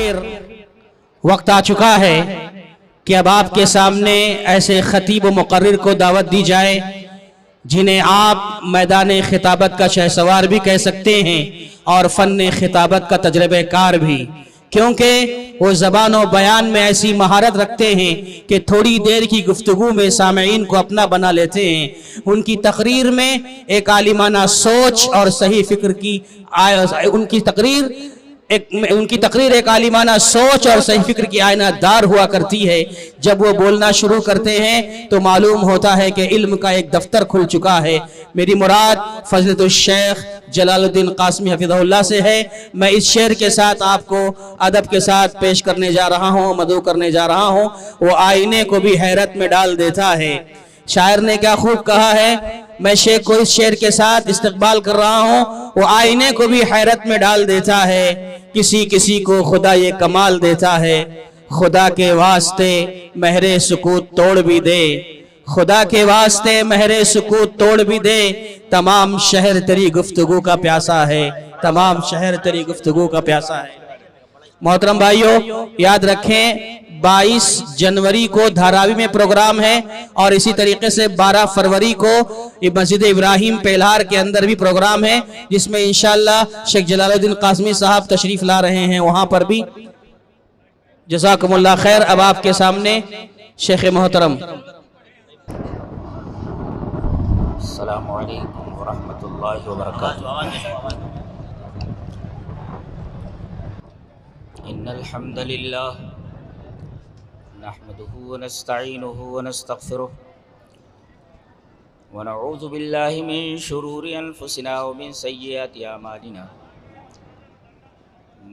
بالآخر وقت آ چکا ہے کہ اب آپ کے سامنے ایسے خطیب و مقرر کو دعوت دی جائے جنہیں آپ میدان خطابت کا شہسوار بھی کہہ سکتے ہیں اور فن خطابت کا تجربہ کار بھی، کیونکہ وہ زبان و بیان میں ایسی مہارت رکھتے ہیں کہ تھوڑی دیر کی گفتگو میں سامعین کو اپنا بنا لیتے ہیں۔ ان کی تقریر میں ایک عالمانہ سوچ اور صحیح فکر کی ان کی تقریر ایک عالمانہ سوچ اور صحیح فکر کی آئینہ دار ہوا کرتی ہے۔ جب وہ بولنا شروع کرتے ہیں تو معلوم ہوتا ہے کہ علم کا ایک دفتر کھل چکا ہے۔ میری مراد فضیلت الشیخ جلال الدین قاسمی حفظہ اللہ سے ہے۔ میں اس شعر کے ساتھ آپ کو ادب کے ساتھ پیش کرنے جا رہا ہوں، مدعو کرنے جا رہا ہوں۔ وہ آئینے کو بھی حیرت میں ڈال دیتا ہے۔ شاعر نے کیا خوب کہا ہے، میں شیخ کو اس شعر کے ساتھ استقبال کر رہا ہوں۔ وہ آئینے کو بھی حیرت میں ڈال دیتا ہے، کسی کسی کو خدا یہ کمال دیتا ہے۔ خدا کے واسطے مہر سکوت توڑ بھی دے، خدا کے واسطے مہر سکوت توڑ بھی دے، تمام شہر تیری گفتگو کا پیاسا ہے، تمام شہر تیری گفتگو کا پیاسا ہے۔ محترم بھائیوں، یاد رکھیں 22 جنوری کو دھاراوی میں پروگرام ہے اور اسی طریقے سے 12 فروری کو مسجد ابراہیم پیلہار کے اندر بھی پروگرام ہے، جس میں انشاءاللہ شیخ جلال الدین قاسمی صاحب تشریف لا رہے ہیں، وہاں پر بھی جزاکم اللہ خیر۔ اب آپ کے سامنے شیخ محترم۔ السلام علیکم ورحمۃ اللہ وبرکاتہ۔ ان الحمد للہ نحمده ونستعینه ونستغفره ونعوذ باللہ من شرور انفسنا ومن سیئات اعمالنا،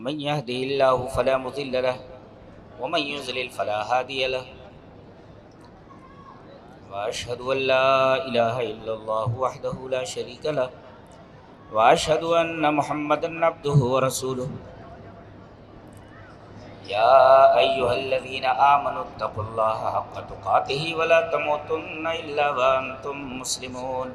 من يهده اللہ فلا مضل له ومن يضلل فلا هادی له، واشهد ان لا الہ الا اللہ وحدہ لا شریک له، واشهد ان محمدا عبدہ ورسولہ۔ یا ایہا الذین آمنوا اتقوا اللہ حق تقاتہ ولا تموتن الا وانتم مسلمون۔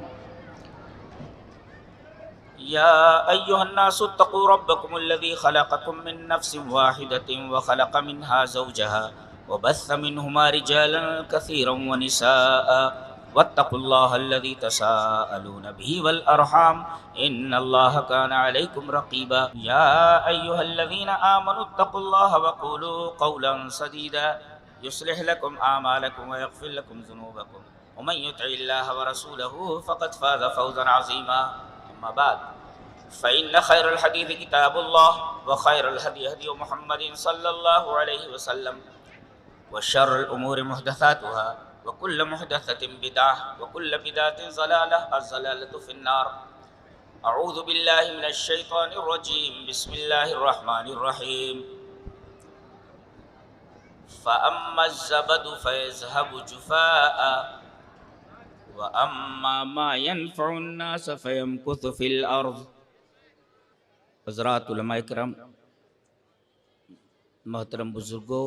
یا ایہا الناس اتقوا ربکم الذی خلقکم من نفس واحدۃ وخلق منها زوجها وبث منہما رجالا کثیرا ونساء واتقوا اللہ الذی تساءلون به والارحام ان اللہ کان علیکم رقیبا۔ یا ایہا الذین آمنوا اتقوا اللہ وقولوا قولا سدیدا یصلح لکم اعمالکم ویغفر لکم ذنوبکم ومن یطع اللہ ورسولہ فقد فاز فوزا عظیما۔ اما بعد فإن خیر الحدیث کتاب اللہ وخیر الہدی ہدی محمد صلی اللہ علیہ وسلم وشر الامور محدثاتها وكل محدثة بدعة وكل بدعة ضلالة، الضلالة في النار۔ اعوذ باللہ من الشیطان الرجیم، بسم اللہ الرحمن الرحیم۔ فأما الزبد فيذهب جفاء وأما ما ينفع الناس فيمكث في الأرض۔ حضرات علماء کرام، محترم بزرگوں،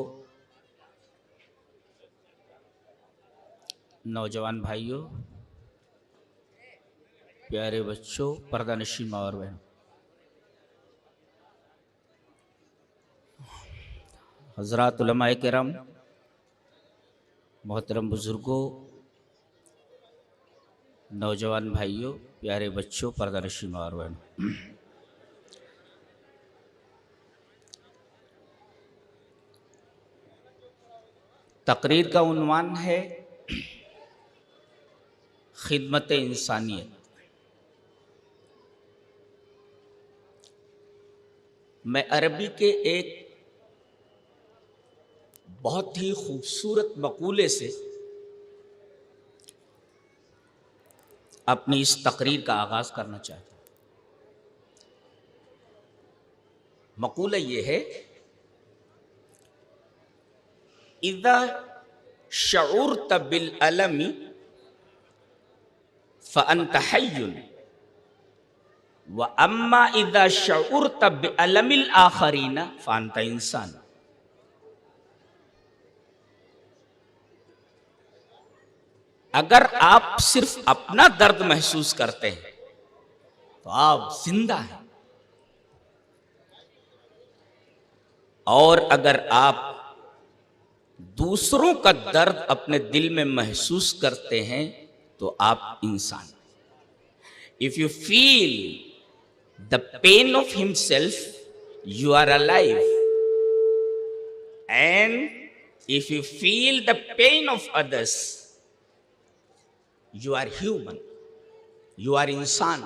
نوجوان بھائیوں، پیارے بچوں، پردہ نشین ماں اور بہن، حضرات علماء کرام، محترم بزرگوں، نوجوان بھائیوں، پیارے بچوں، پردہ نشین ماں اور بہن، تقریر کا عنوان ہے خدمت انسانیت۔ میں عربی کے ایک بہت ہی خوبصورت مقولے سے اپنی اس تقریر کا آغاز کرنا چاہتا ہوں۔ مقولہ یہ ہے، اذا شعرت بالالم فأنت حی واما اذا شعرت بألم الآخرین فأنت انسان۔ اگر آپ صرف اپنا درد محسوس کرتے ہیں تو آپ زندہ ہیں، اور اگر آپ دوسروں کا درد اپنے دل میں محسوس کرتے ہیں تو آپ انسان. If you feel the pain of himself, you are alive. And if you feel the pain of others, you are human. You are insan.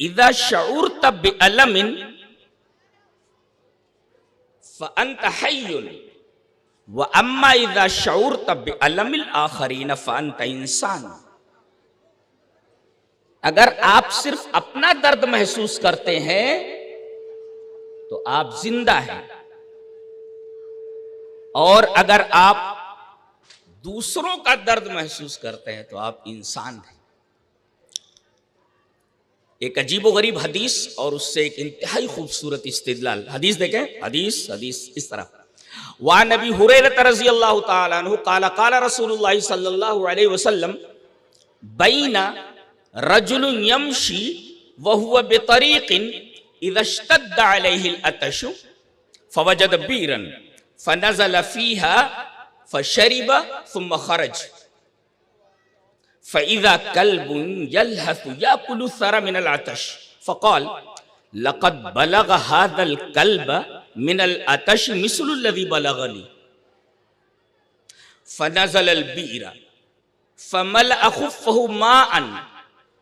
إذا شعرت بألم فأنت حي. وأما إذا شعرت بألم الآخرين فأنت إنسان. اگر آپ صرف اپنا درد محسوس کرتے ہیں تو آپ زندہ ہیں، اور اگر آپ دوسروں کا درد محسوس کرتے ہیں تو آپ انسان ہیں. ایک عجیب و غریب حدیث اور اس سے ایک انتہائی خوبصورت استدلال. حدیث دیکھیں، حدیث اس طرح. وعن ابی ہریرہ رضی اللہ تعالی عنہ قال قال رسول اللہ صلی اللہ علیہ وسلم بین رجل یمشی وهو بطریق اذا اشتد علیہ العطش فوجد بیرا فنزل فیها فشرب ثم خرج فإذا كلب يلهث يأكل الثرى من العطش فقال لقد بلغ هذا الكلب من العطش مثل الذي بلغني فنزل البئر فملأ خفه ماء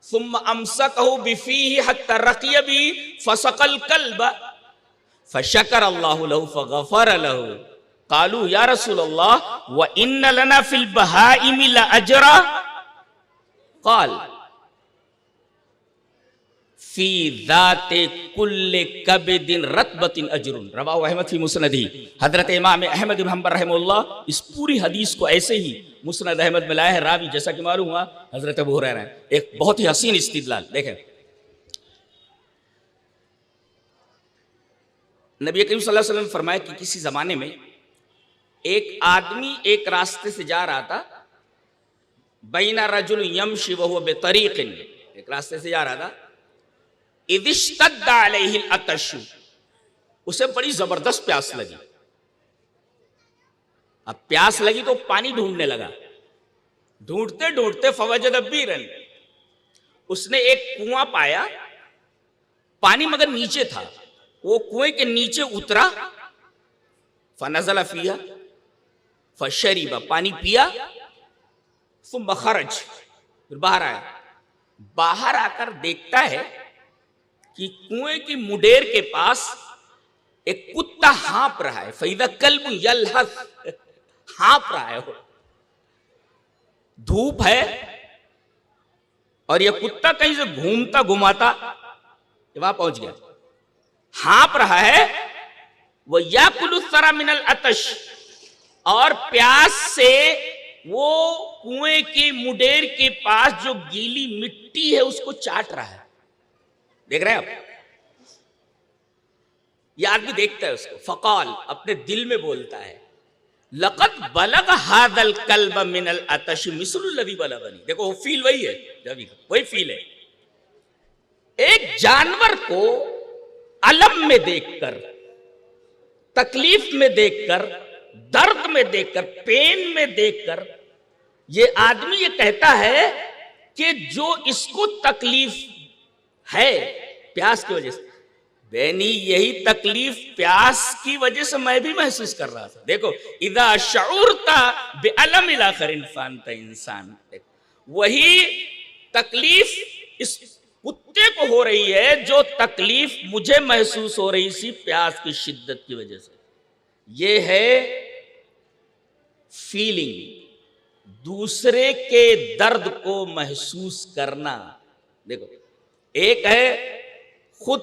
ثم أمسكه بفيه حتى رقي به فسقى الكلب فشكر الله له فغفر له. قالوا يا رسول الله وإن لنا في البهائم لأجرا قال فی ذات کل کبد رطبۃ اجر. رواہ احمد فی مسندہ. حضرت امام احمد بن حنبل رحمہ اللہ اس پوری حدیث کو ایسے ہی مسند احمد میں لائے ہیں. راوی جیسا کہ معلوم ہوا حضرت ابو ہریرہ ہیں. ایک بہت ہی حسین استدلال دیکھیں. نبی کریم صلی اللہ علیہ وسلم فرمایا کہ کسی زمانے میں ایک آدمی ایک راستے سے جا رہا تھا. بین رجل یمشی وہو بطریق، ایک راستے سے جا رہا تھا. اذ اشتد علیہ العطش، اسے بڑی زبردست پیاس لگی. اب پیاس لگی تو پانی ڈھونڈنے لگا. ڈھونڈتے ڈھونڈتے فوجد بیرا، اس نے ایک کنواں پایا. پانی مگر نیچے تھا. وہ کنویں کے نیچے اترا. فنزل فیہا فشرب، پانی پیا. ثم خرج، پھر باہر آیا. باہر آ کر دیکھتا ہے کہ کنویں کی مڈیر کے پاس ایک کتا ہانپ رہا ہے. فَإِذَا كَلْبٌ يَلْهَثْ، ہانپ رہا ہے. دھوپ ہے اور یہ کتا کہیں سے گھومتا گھماتا وہاں پہنچ گیا. ہانپ رہا ہے. وہ یاکل الثری من العطش، اور پیاس سے وہ کنویں کے مڈیر کے پاس جو گیلی مٹی ہے اس کو چاٹ رہا ہے. دیکھ رہے ہیں آپ؟ یہ آدمی دیکھتا ہے اس کو. فقال، اپنے دل میں بولتا ہے لقد بلغ هذا الكلب من العطش مثل الذي بلغني. دیکھو فیل وہی ہے، وہی فیل ہے. ایک جانور کو الم میں دیکھ کر، تکلیف میں دیکھ کر، درد میں دیکھ کر، پین میں دیکھ کر یہ آدمی یہ کہتا ہے کہ جو اس کو تکلیف ہے پیاس کی وجہ سے، بینی یہی تکلیف پیاس کی وجہ سے میں بھی محسوس کر رہا تھا. دیکھو اذا شعرت بعلم الاخر فانت انسان. وہی تکلیف اس کتے کو ہو رہی ہے جو تکلیف مجھے محسوس ہو رہی سی پیاس کی شدت کی وجہ سے. یہ ہے فیلنگ، دوسرے کے درد کو محسوس کرنا. دیکھو ایک ہے خود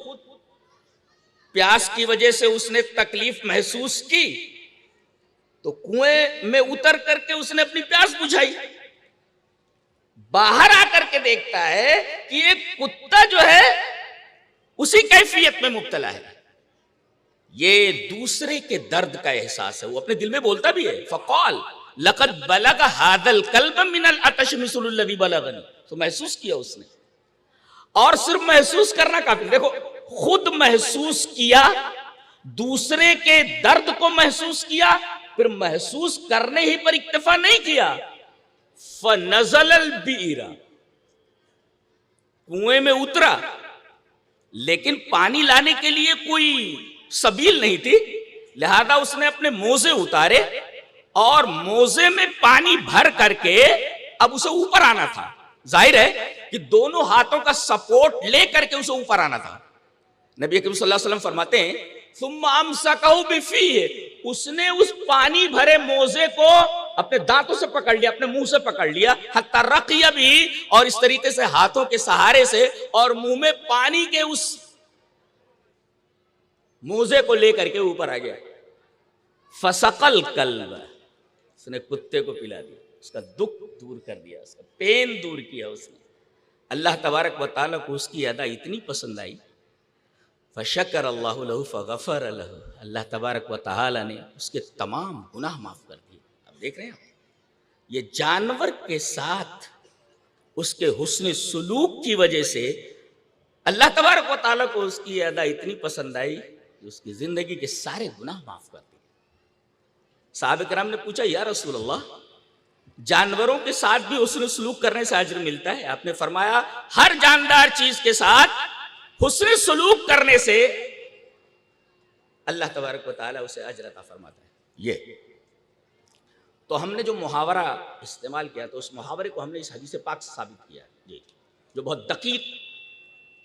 پیاس کی وجہ سے اس نے تکلیف محسوس کی تو کنویں میں اتر کر کے اس نے اپنی پیاس بجھائی. باہر آ کر کے دیکھتا ہے کہ ایک کتا جو ہے اسی کیفیت میں مبتلا ہے. یہ دوسرے کے درد کا احساس ہے. وہ اپنے دل میں بولتا بھی ہے. فقال لقد بلغ هذا الكلب من العطش مثل الذي بلغني. تو محسوس کیا اس نے. اور صرف محسوس کرنا کافی. دیکھو خود محسوس کیا، دوسرے کے درد کو محسوس کیا، پھر محسوس کرنے ہی پر اکتفا نہیں کیا، فنزل البئر، کنویں میں اترا، لیکن پانی لانے کے لیے کوئی سبیل نہیں تھی، لہذا اس نے اپنے موزے اتارے اور موزے میں پانی بھر کر کے اب اسے اوپر آنا تھا. ظاہر ہے کہ دونوں ہاتھوں کا سپورٹ لے کر کے اسے اوپر آنا تھا. نبی کریم صلی اللہ علیہ وسلم فرماتے ہیں ثم امسکہ بفیہ، اس نے اس پانی بھرے موزے کو اپنے دانتوں سے پکڑ لیا، اپنے منہ سے پکڑ لیا، حتی رقی بھی، اور اس طریقے سے ہاتھوں کے سہارے سے اور منہ میں پانی کے اس موزے کو لے کر کے اوپر آ گیا. فسقل الکلب، اس نے کتے کو پلا دیا، اس کا دکھ دور کر دیا، اس کا پین دور کیا اس نے. اللہ تبارک و تعالیٰ کو اس کی ادا اتنی پسند آئی، فشکر اللہ لہ فغفر لہ، اللہ تبارک و تعالیٰ نے اس کے تمام گناہ معاف کر دیے. اب دیکھ رہے ہیں آپ، یہ جانور کے ساتھ اس کے حسن سلوک کی وجہ سے اللہ تبارک و تعالیٰ کو اس کی ادا اتنی پسند آئی کہ اس کی زندگی کے سارے گناہ معاف کر دیے. صحابہ کرام نے پوچھا یا رسول اللہ، جانوروں کے ساتھ بھی حسن سلوک کرنے سے اجر ملتا ہے؟ آپ نے فرمایا ہر جاندار چیز کے ساتھ حسن سلوک کرنے سے اللہ تبارک و تعالیٰ اسے اجر عطا فرماتا ہے. یہ تو ہم نے جو محاورہ استعمال کیا تو اس محاورے کو ہم نے اس حدیث پاک سے ثابت کیا ہے، جو بہت دقیق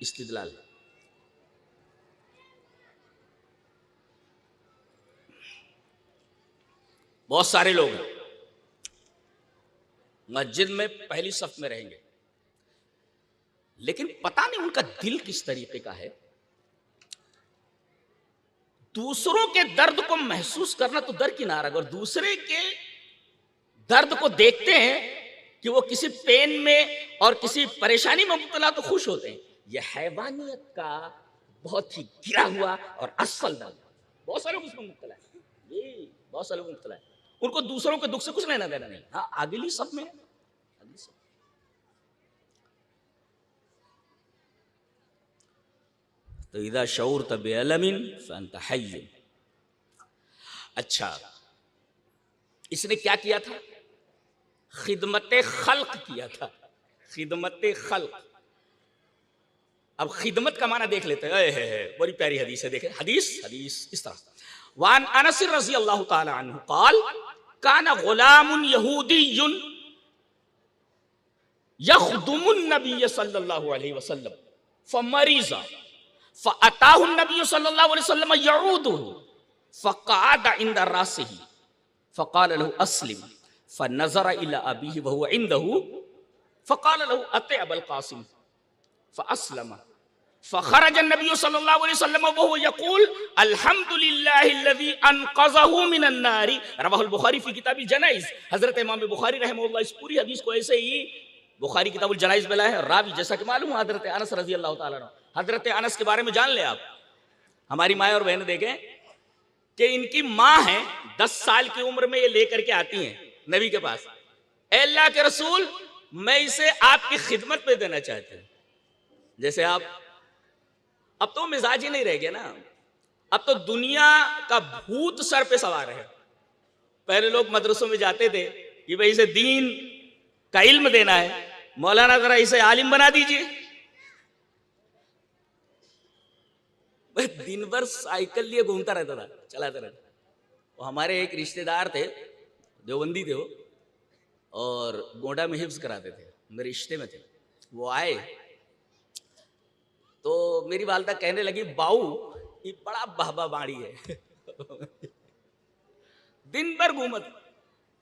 استدلال ہے. بہت سارے لوگ ہیں مسجد میں پہلی صف میں رہیں گے، لیکن پتہ نہیں ان کا دل کس طریقے کا ہے. دوسروں کے درد کو محسوس کرنا تو درکنار، اگر دوسرے کے درد کو دیکھتے ہیں کہ وہ کسی پین میں اور کسی پریشانی میں مبتلا تو خوش ہوتے ہیں. یہ حیوانیت کا بہت ہی گرا ہوا اور اسفل درد، بہت سارے لوگ اس میں مبتلا ہیں. یہ بہت سارے لوگ مبتلا ہیں، ان کو دوسروں کے دکھ سے کچھ لینا دینا نہیں. ہاں اگلی صف میں تو اذا شعرت بعلم فانت حی. اچھا، اس نے کیا کیا تھا؟ خدمت خلق کیا تھا، خدمت خلق. اب خدمت کا معنی دیکھ لیتے ہیں، بڑی پیاری حدیث ہے. دیکھیں حدیث اس طرح، وعن انس رضی اللہ تعالی عنہ قال کان غلام یہودی یخدم النبی صلی اللہ علیہ وسلم فمریض فأتاه النبي صلى الله عليه وسلم يعوده فقعد عند راسه فقال له أسلم فنظر إلى أبيه وهو عنده فقال له أطع أبا القاسم فأسلم فخرج النبي صلى الله عليه وسلم وهو يقول الحمد لله الذي أنقذه من النار. رواه البخاری في کتاب الجنائز. حضرت امام بخاری رحمہ اللہ اس پوری حدیث کو ایسے ہی بخاری کتاب الجنائز میں لائے ہیں. راوی جیسا کہ معلوم ہے حضرت انس رضی اللہ تعالیٰ عنہ. حضرت انس کے بارے میں جان لیں آپ، ہماری مائیں اور بہنیں دیکھیں کہ ان کی ماں ہیں 10 سال کی عمر میں یہ لے کر کے آتی ہیں نبی کے پاس، اے اللہ کے رسول میں اسے آپ کی خدمت پہ دینا چاہتے ہیں. جیسے آپ اب تو مزاج ہی نہیں رہ گیا نا، اب تو دنیا کا بھوت سر پہ سوار ہے. پہلے لوگ مدرسوں میں جاتے تھے کہ بھئی اسے دین کا علم دینا ہے، مولانا ذرا اسے عالم بنا دیجئے. دن بھر سائیکل لیے گھومتا رہتا تھا، چلاتا رہتا. وہ ہمارے ایک رشتہ دار تھے، دیوبندی تھے وہ، اور گونڈا میں حفظ کراتے تھے، میرے رشتے میں تھے. وہ آئے تو میری والدہ کہنے لگی باؤ یہ بڑا بہبا باڑی ہے، دن بھر گھومت،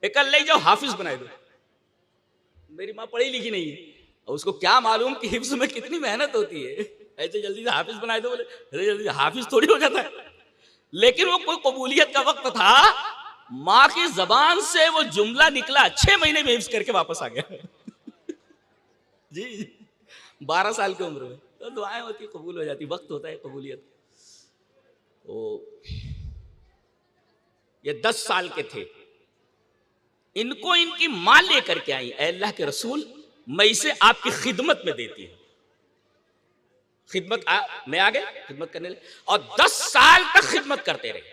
ایک لے جاؤ حافظ بنائے دو. میری ماں پڑھی لکھی نہیں ہے، اور اس کو کیا معلوم کہ حفظ میں کتنی محنت ہوتی ہے. ایسے جلدی سے حافظ بنائے دو، بولے جلدی حافظ تھوڑی ہو جاتا ہے. لیکن وہ کوئی قبولیت کا وقت تھا، ماں کی زبان سے وہ جملہ نکلا، 6 مہینے میں حفظ کر کے واپس آ گیا. جی 12 سال کی عمر میں. تو دعائیں ہوتی، قبول ہو جاتی، وقت ہوتا ہے قبولیت. یہ 10 سال کے تھے، ان کو ان کی ماں لے کر کے آئی، اے اللہ کے رسول میں اسے آپ کی خدمت میں دیتی ہوں. خدمت میں آ گئے خدمت کرنے لگے اور 10 سال تک خدمت کرتے رہے،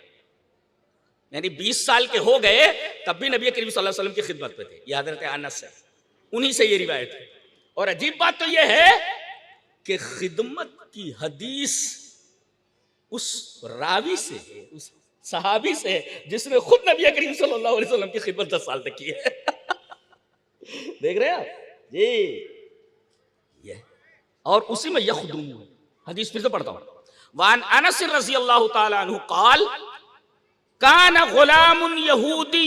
یعنی 20 سال کے ہو گئے تب بھی نبی کریم صلی اللہ علیہ وسلم کی خدمت پہ تھے. یہ حضرت انس ہے، انہی سے یہ روایت ہے. اور عجیب بات تو یہ ہے کہ خدمت کی حدیث اس راوی سے ہے، اس صحابی سے ہے جس نے خود نبی کریم صلی اللہ علیہ وسلم کی خدمت 10 سال تک کی ہے. دیکھ رہے ہیں آپ جی یہ، اور اسی میں یخدم حدیث پھر سے پڑھتا ہوں. وان انس رضی اللہ تعالی عنہ قال کان غلام یہودی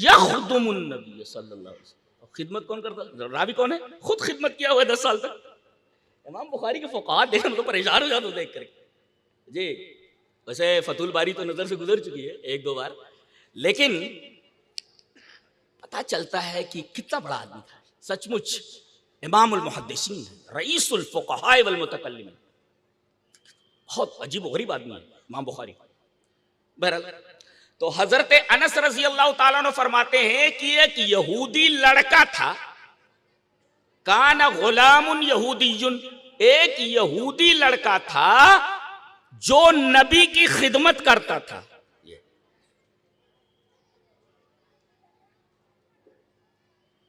یخدم النبی صلی اللہ علیہ وسلم. خدمت کون کرتا؟ راوی کون ہے؟ خود خدمت کیا ہوا ہے 10 سال تک. امام بخاری کے فقہات دیکھیں تو پریشان ہو جاتا ہوں دیکھ کر جی. ویسے فتح الباری تو نظر سے گزر چکی ہے 1-2 بار، لیکن پتہ چلتا ہے کہ کتنا بڑا آدمی تھا سچ مچ. امام المحدثین، رئیس الفقہاء والمتکلمین، بہت عجیب و غریب آدمی ہے امام بخاری. بہرحال تو حضرت انس رضی اللہ تعالیٰ عنہ فرماتے ہیں کہ ایک یہودی لڑکا تھا، کان غلام یہودی، ایک یہودی لڑکا تھا جو نبی کی خدمت کرتا تھا.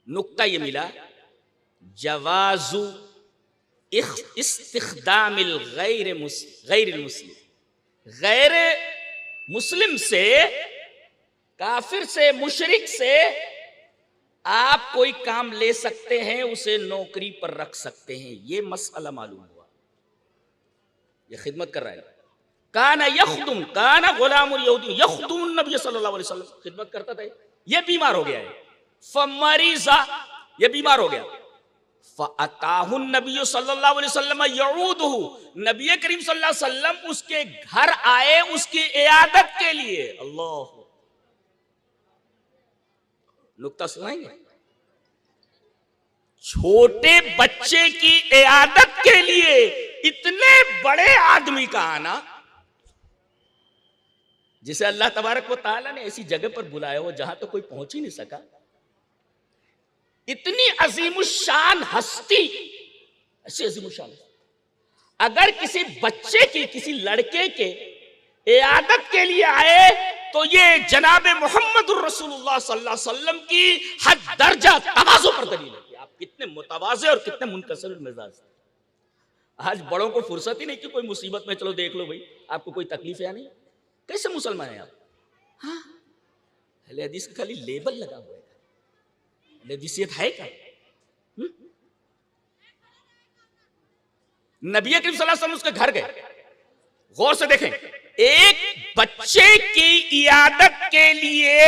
نکتہ یہ ملا جواز استخدام غیر المسلم، غیر مسلم سے، کافر سے، مشرک سے آپ کوئی کام لے سکتے ہیں، اسے نوکری پر رکھ سکتے ہیں. یہ مسئلہ معلوم ہوا. یہ خدمت کر رہا ہے. کان یخدم، کان غلام یہودی یخدم النبی صلی اللہ علیہ وسلم، خدمت کرتا تھا. یہ بیمار ہو گیا ہے، فمریضا، یہ بیمار ہو گیا. فَأَتَاهُ النَّبِيُّ صلی اللہ علیہ وسلم يَعُودُهُ، نبی کریم صلی اللہ علیہ وسلم اس کے گھر آئے اس کی عیادت کے لیے. اللہ، نکتہ سنائیں گے. چھوٹے بچے کی عیادت کے لیے اتنے بڑے آدمی کا آنا، جسے اللہ تبارک و تعالیٰ نے ایسی جگہ پر بلایا ہو جہاں تو کوئی پہنچ ہی نہیں سکا. اتنی عظیم الشان ہستی، ایسی عظیم الشان، اگر کسی بچے کی، کسی لڑکے کے عیادت کے لیے آئے تو یہ جناب محمد الرسول اللہ صلی اللہ علیہ وسلم کی حد درجہ تواضع پر دلیل ہے کہ آپ کتنے متواضع اور کتنے منکسر المزاج ہیں. آج بڑوں کو فرصت ہی نہیں کہ کوئی مصیبت میں چلو دیکھ لو بھائی آپ کو کوئی تکلیف ہے یا نہیں. کیسے مسلمان ہیں آپ؟ ہاں، اہل حدیث کا خالی لیبل لگا ہوا ہے. اہل حدیثیت ہے کیا؟ نبی کریم صلی اللہ علیہ وسلم اس کے گھر گئے. غور سے دیکھیں، ایک بچے کی عیادت کے لیے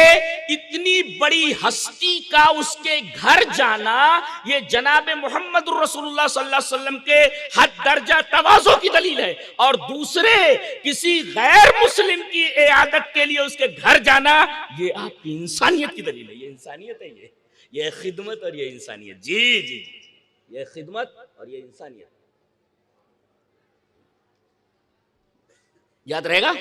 اتنی بڑی ہستی کا اس کے گھر جانا، یہ جناب محمد رسول اللہ صلی اللہ علیہ وسلم کے حد درجہ تواضع کی دلیل ہے. اور دوسرے کسی غیر مسلم کی عیادت کے لیے اس کے گھر جانا، یہ آپ کی انسانیت کی دلیل ہے. یہ انسانیت ہے، یہ خدمت اور یہ انسانیت. جی جی جی، یہ خدمت اور یہ انسانیت. یاد رہے گا.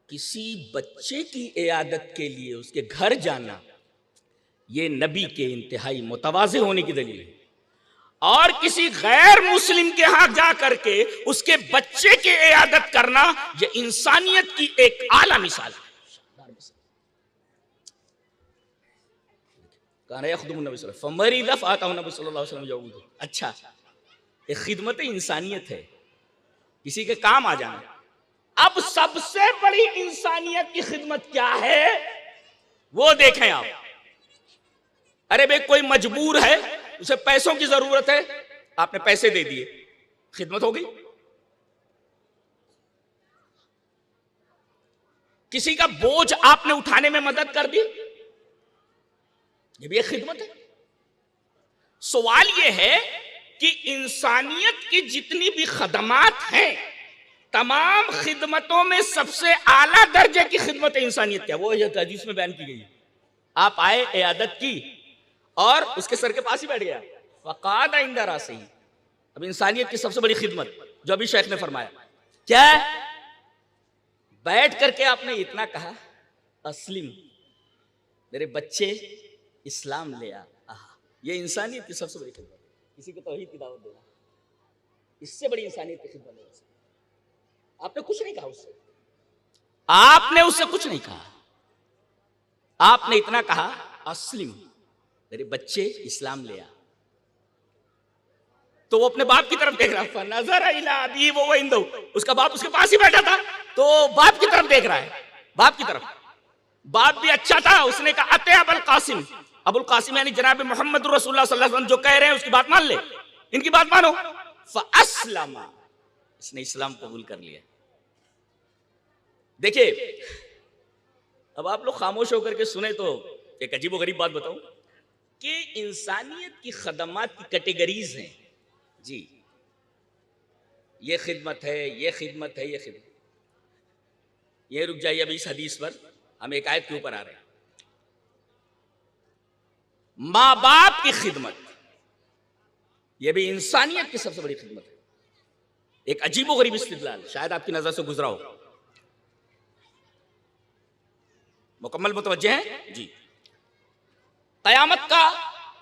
کسی بچے کی عیادت کے لیے اس کے گھر جانا، یہ نبی کے انتہائی متواضع ہونے کی دلیل ہے. اور کسی غیر مسلم کے ہاں جا کر کے اس کے بچے کی عیادت کرنا، یہ انسانیت کی ایک اعلیٰ مثال ہے. کان یخدم النبی صلی اللہ علیہ وسلم فمرض فأتاه النبی صلی اللہ علیہ وسلم یعودہ. اچھا، ایک خدمت انسانیت ہے، کسی کے کام آ جانا. اب سب سے بڑی انسانیت کی خدمت کیا ہے وہ دیکھیں آپ. ارے بھئی کوئی مجبور ہے، اسے پیسوں کی ضرورت ہے، آپ نے پیسے دے دیے، خدمت ہو گئی. کسی کا بوجھ آپ نے اٹھانے میں مدد کر دی، یہ بھی ایک خدمت ہے. سوال یہ ہے کہ انسانیت کی جتنی بھی خدمات ہیں، تمام خدمتوں میں سب سے اعلیٰ درجے کی خدمت انسانیت کیا؟ وہ یہ حدیث میں بیان کی گئی ہے. آپ آئے، عیادت کی اور اس کے سر کے پاس ہی بیٹھ گیا، فقعد عند راسہ. اب انسانیت کی سب سے بڑی خدمت جو ابھی شیخ نے فرمایا کیا ہے؟ بیٹھ کر کے آپ نے اتنا کہا، اسلم، میرے بچے اسلام لے آ. یہ انسانیت کی سب سے بڑی خدمت. کسی کو توحید کی دعوت دینا، اس سے بڑی انسانیت کی خدمت نہیں ہو سکتی۔ آپ نے کچھ نہیں کہا اس سے، آپ نے اس سے کچھ نہیں کہا، آپ نے اتنا کہا اسلم، میرے بچے اسلام لے آ۔ تو وہ اپنے باپ کی طرف دیکھ رہا، فنظر الی ابیہ وهو عنده، اس کا باپ اس کے پاس ہی بیٹھا تھا، تو باپ کی طرف دیکھ رہا ہے، باپ کی طرف۔ باپ بھی اچھا تھا، اس نے کہا اتے ابو القاسم، ابو القاسم یعنی جناب محمد رسول اللہ صلی اللہ علیہ وسلم جو کہہ رہے ہیں اس کی بات مان لے، ان کی بات مانو۔ فاسلم، اس نے اسلام قبول کر لیا۔ دیکھیے اب آپ لوگ خاموش ہو کر کے سنیں تو ایک عجیب و غریب بات بتاؤں کہ انسانیت کی خدمات کی کیٹیگریز ہیں جی، یہ خدمت ہے، یہ خدمت ہے، یہ خدمت۔ یہ رک جائیے ابھی اس حدیث پر، ہم ایک آیت کے اوپر آ رہے ہیں۔ ماں باپ کی خدمت یہ بھی انسانیت کی سب سے بڑی خدمت ہے۔ ایک عجیب و غریب استدلال شاید آپ کی نظر سے گزرا ہو، مکمل متوجہ ہیں جی۔ قیامت کا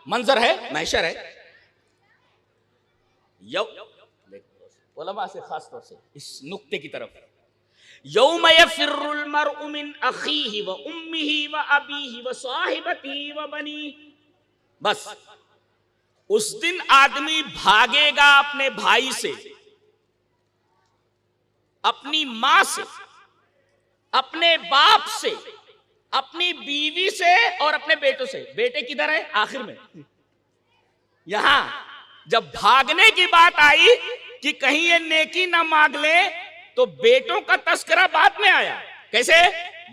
منظر ہے، محشر ہے، علماء سے خاص طور سے اس نقطے کی طرف، یوم یفر المرء من اخیہ و امہ و ابیہ و صاحبتہ و بنیہ، بس اس دن آدمی بھاگے گا اپنے بھائی سے، اپنی ماں سے، اپنے باپ سے، اپنی بیوی سے اور اپنے بیٹوں سے۔ بیٹے کدھر ہے؟ آخر میں۔ یہاں جب بھاگنے کی بات آئی کہ کہیں یہ نیکی نہ مانگ لے تو بیٹوں کا تذکرہ بعد میں آیا۔ کیسے؟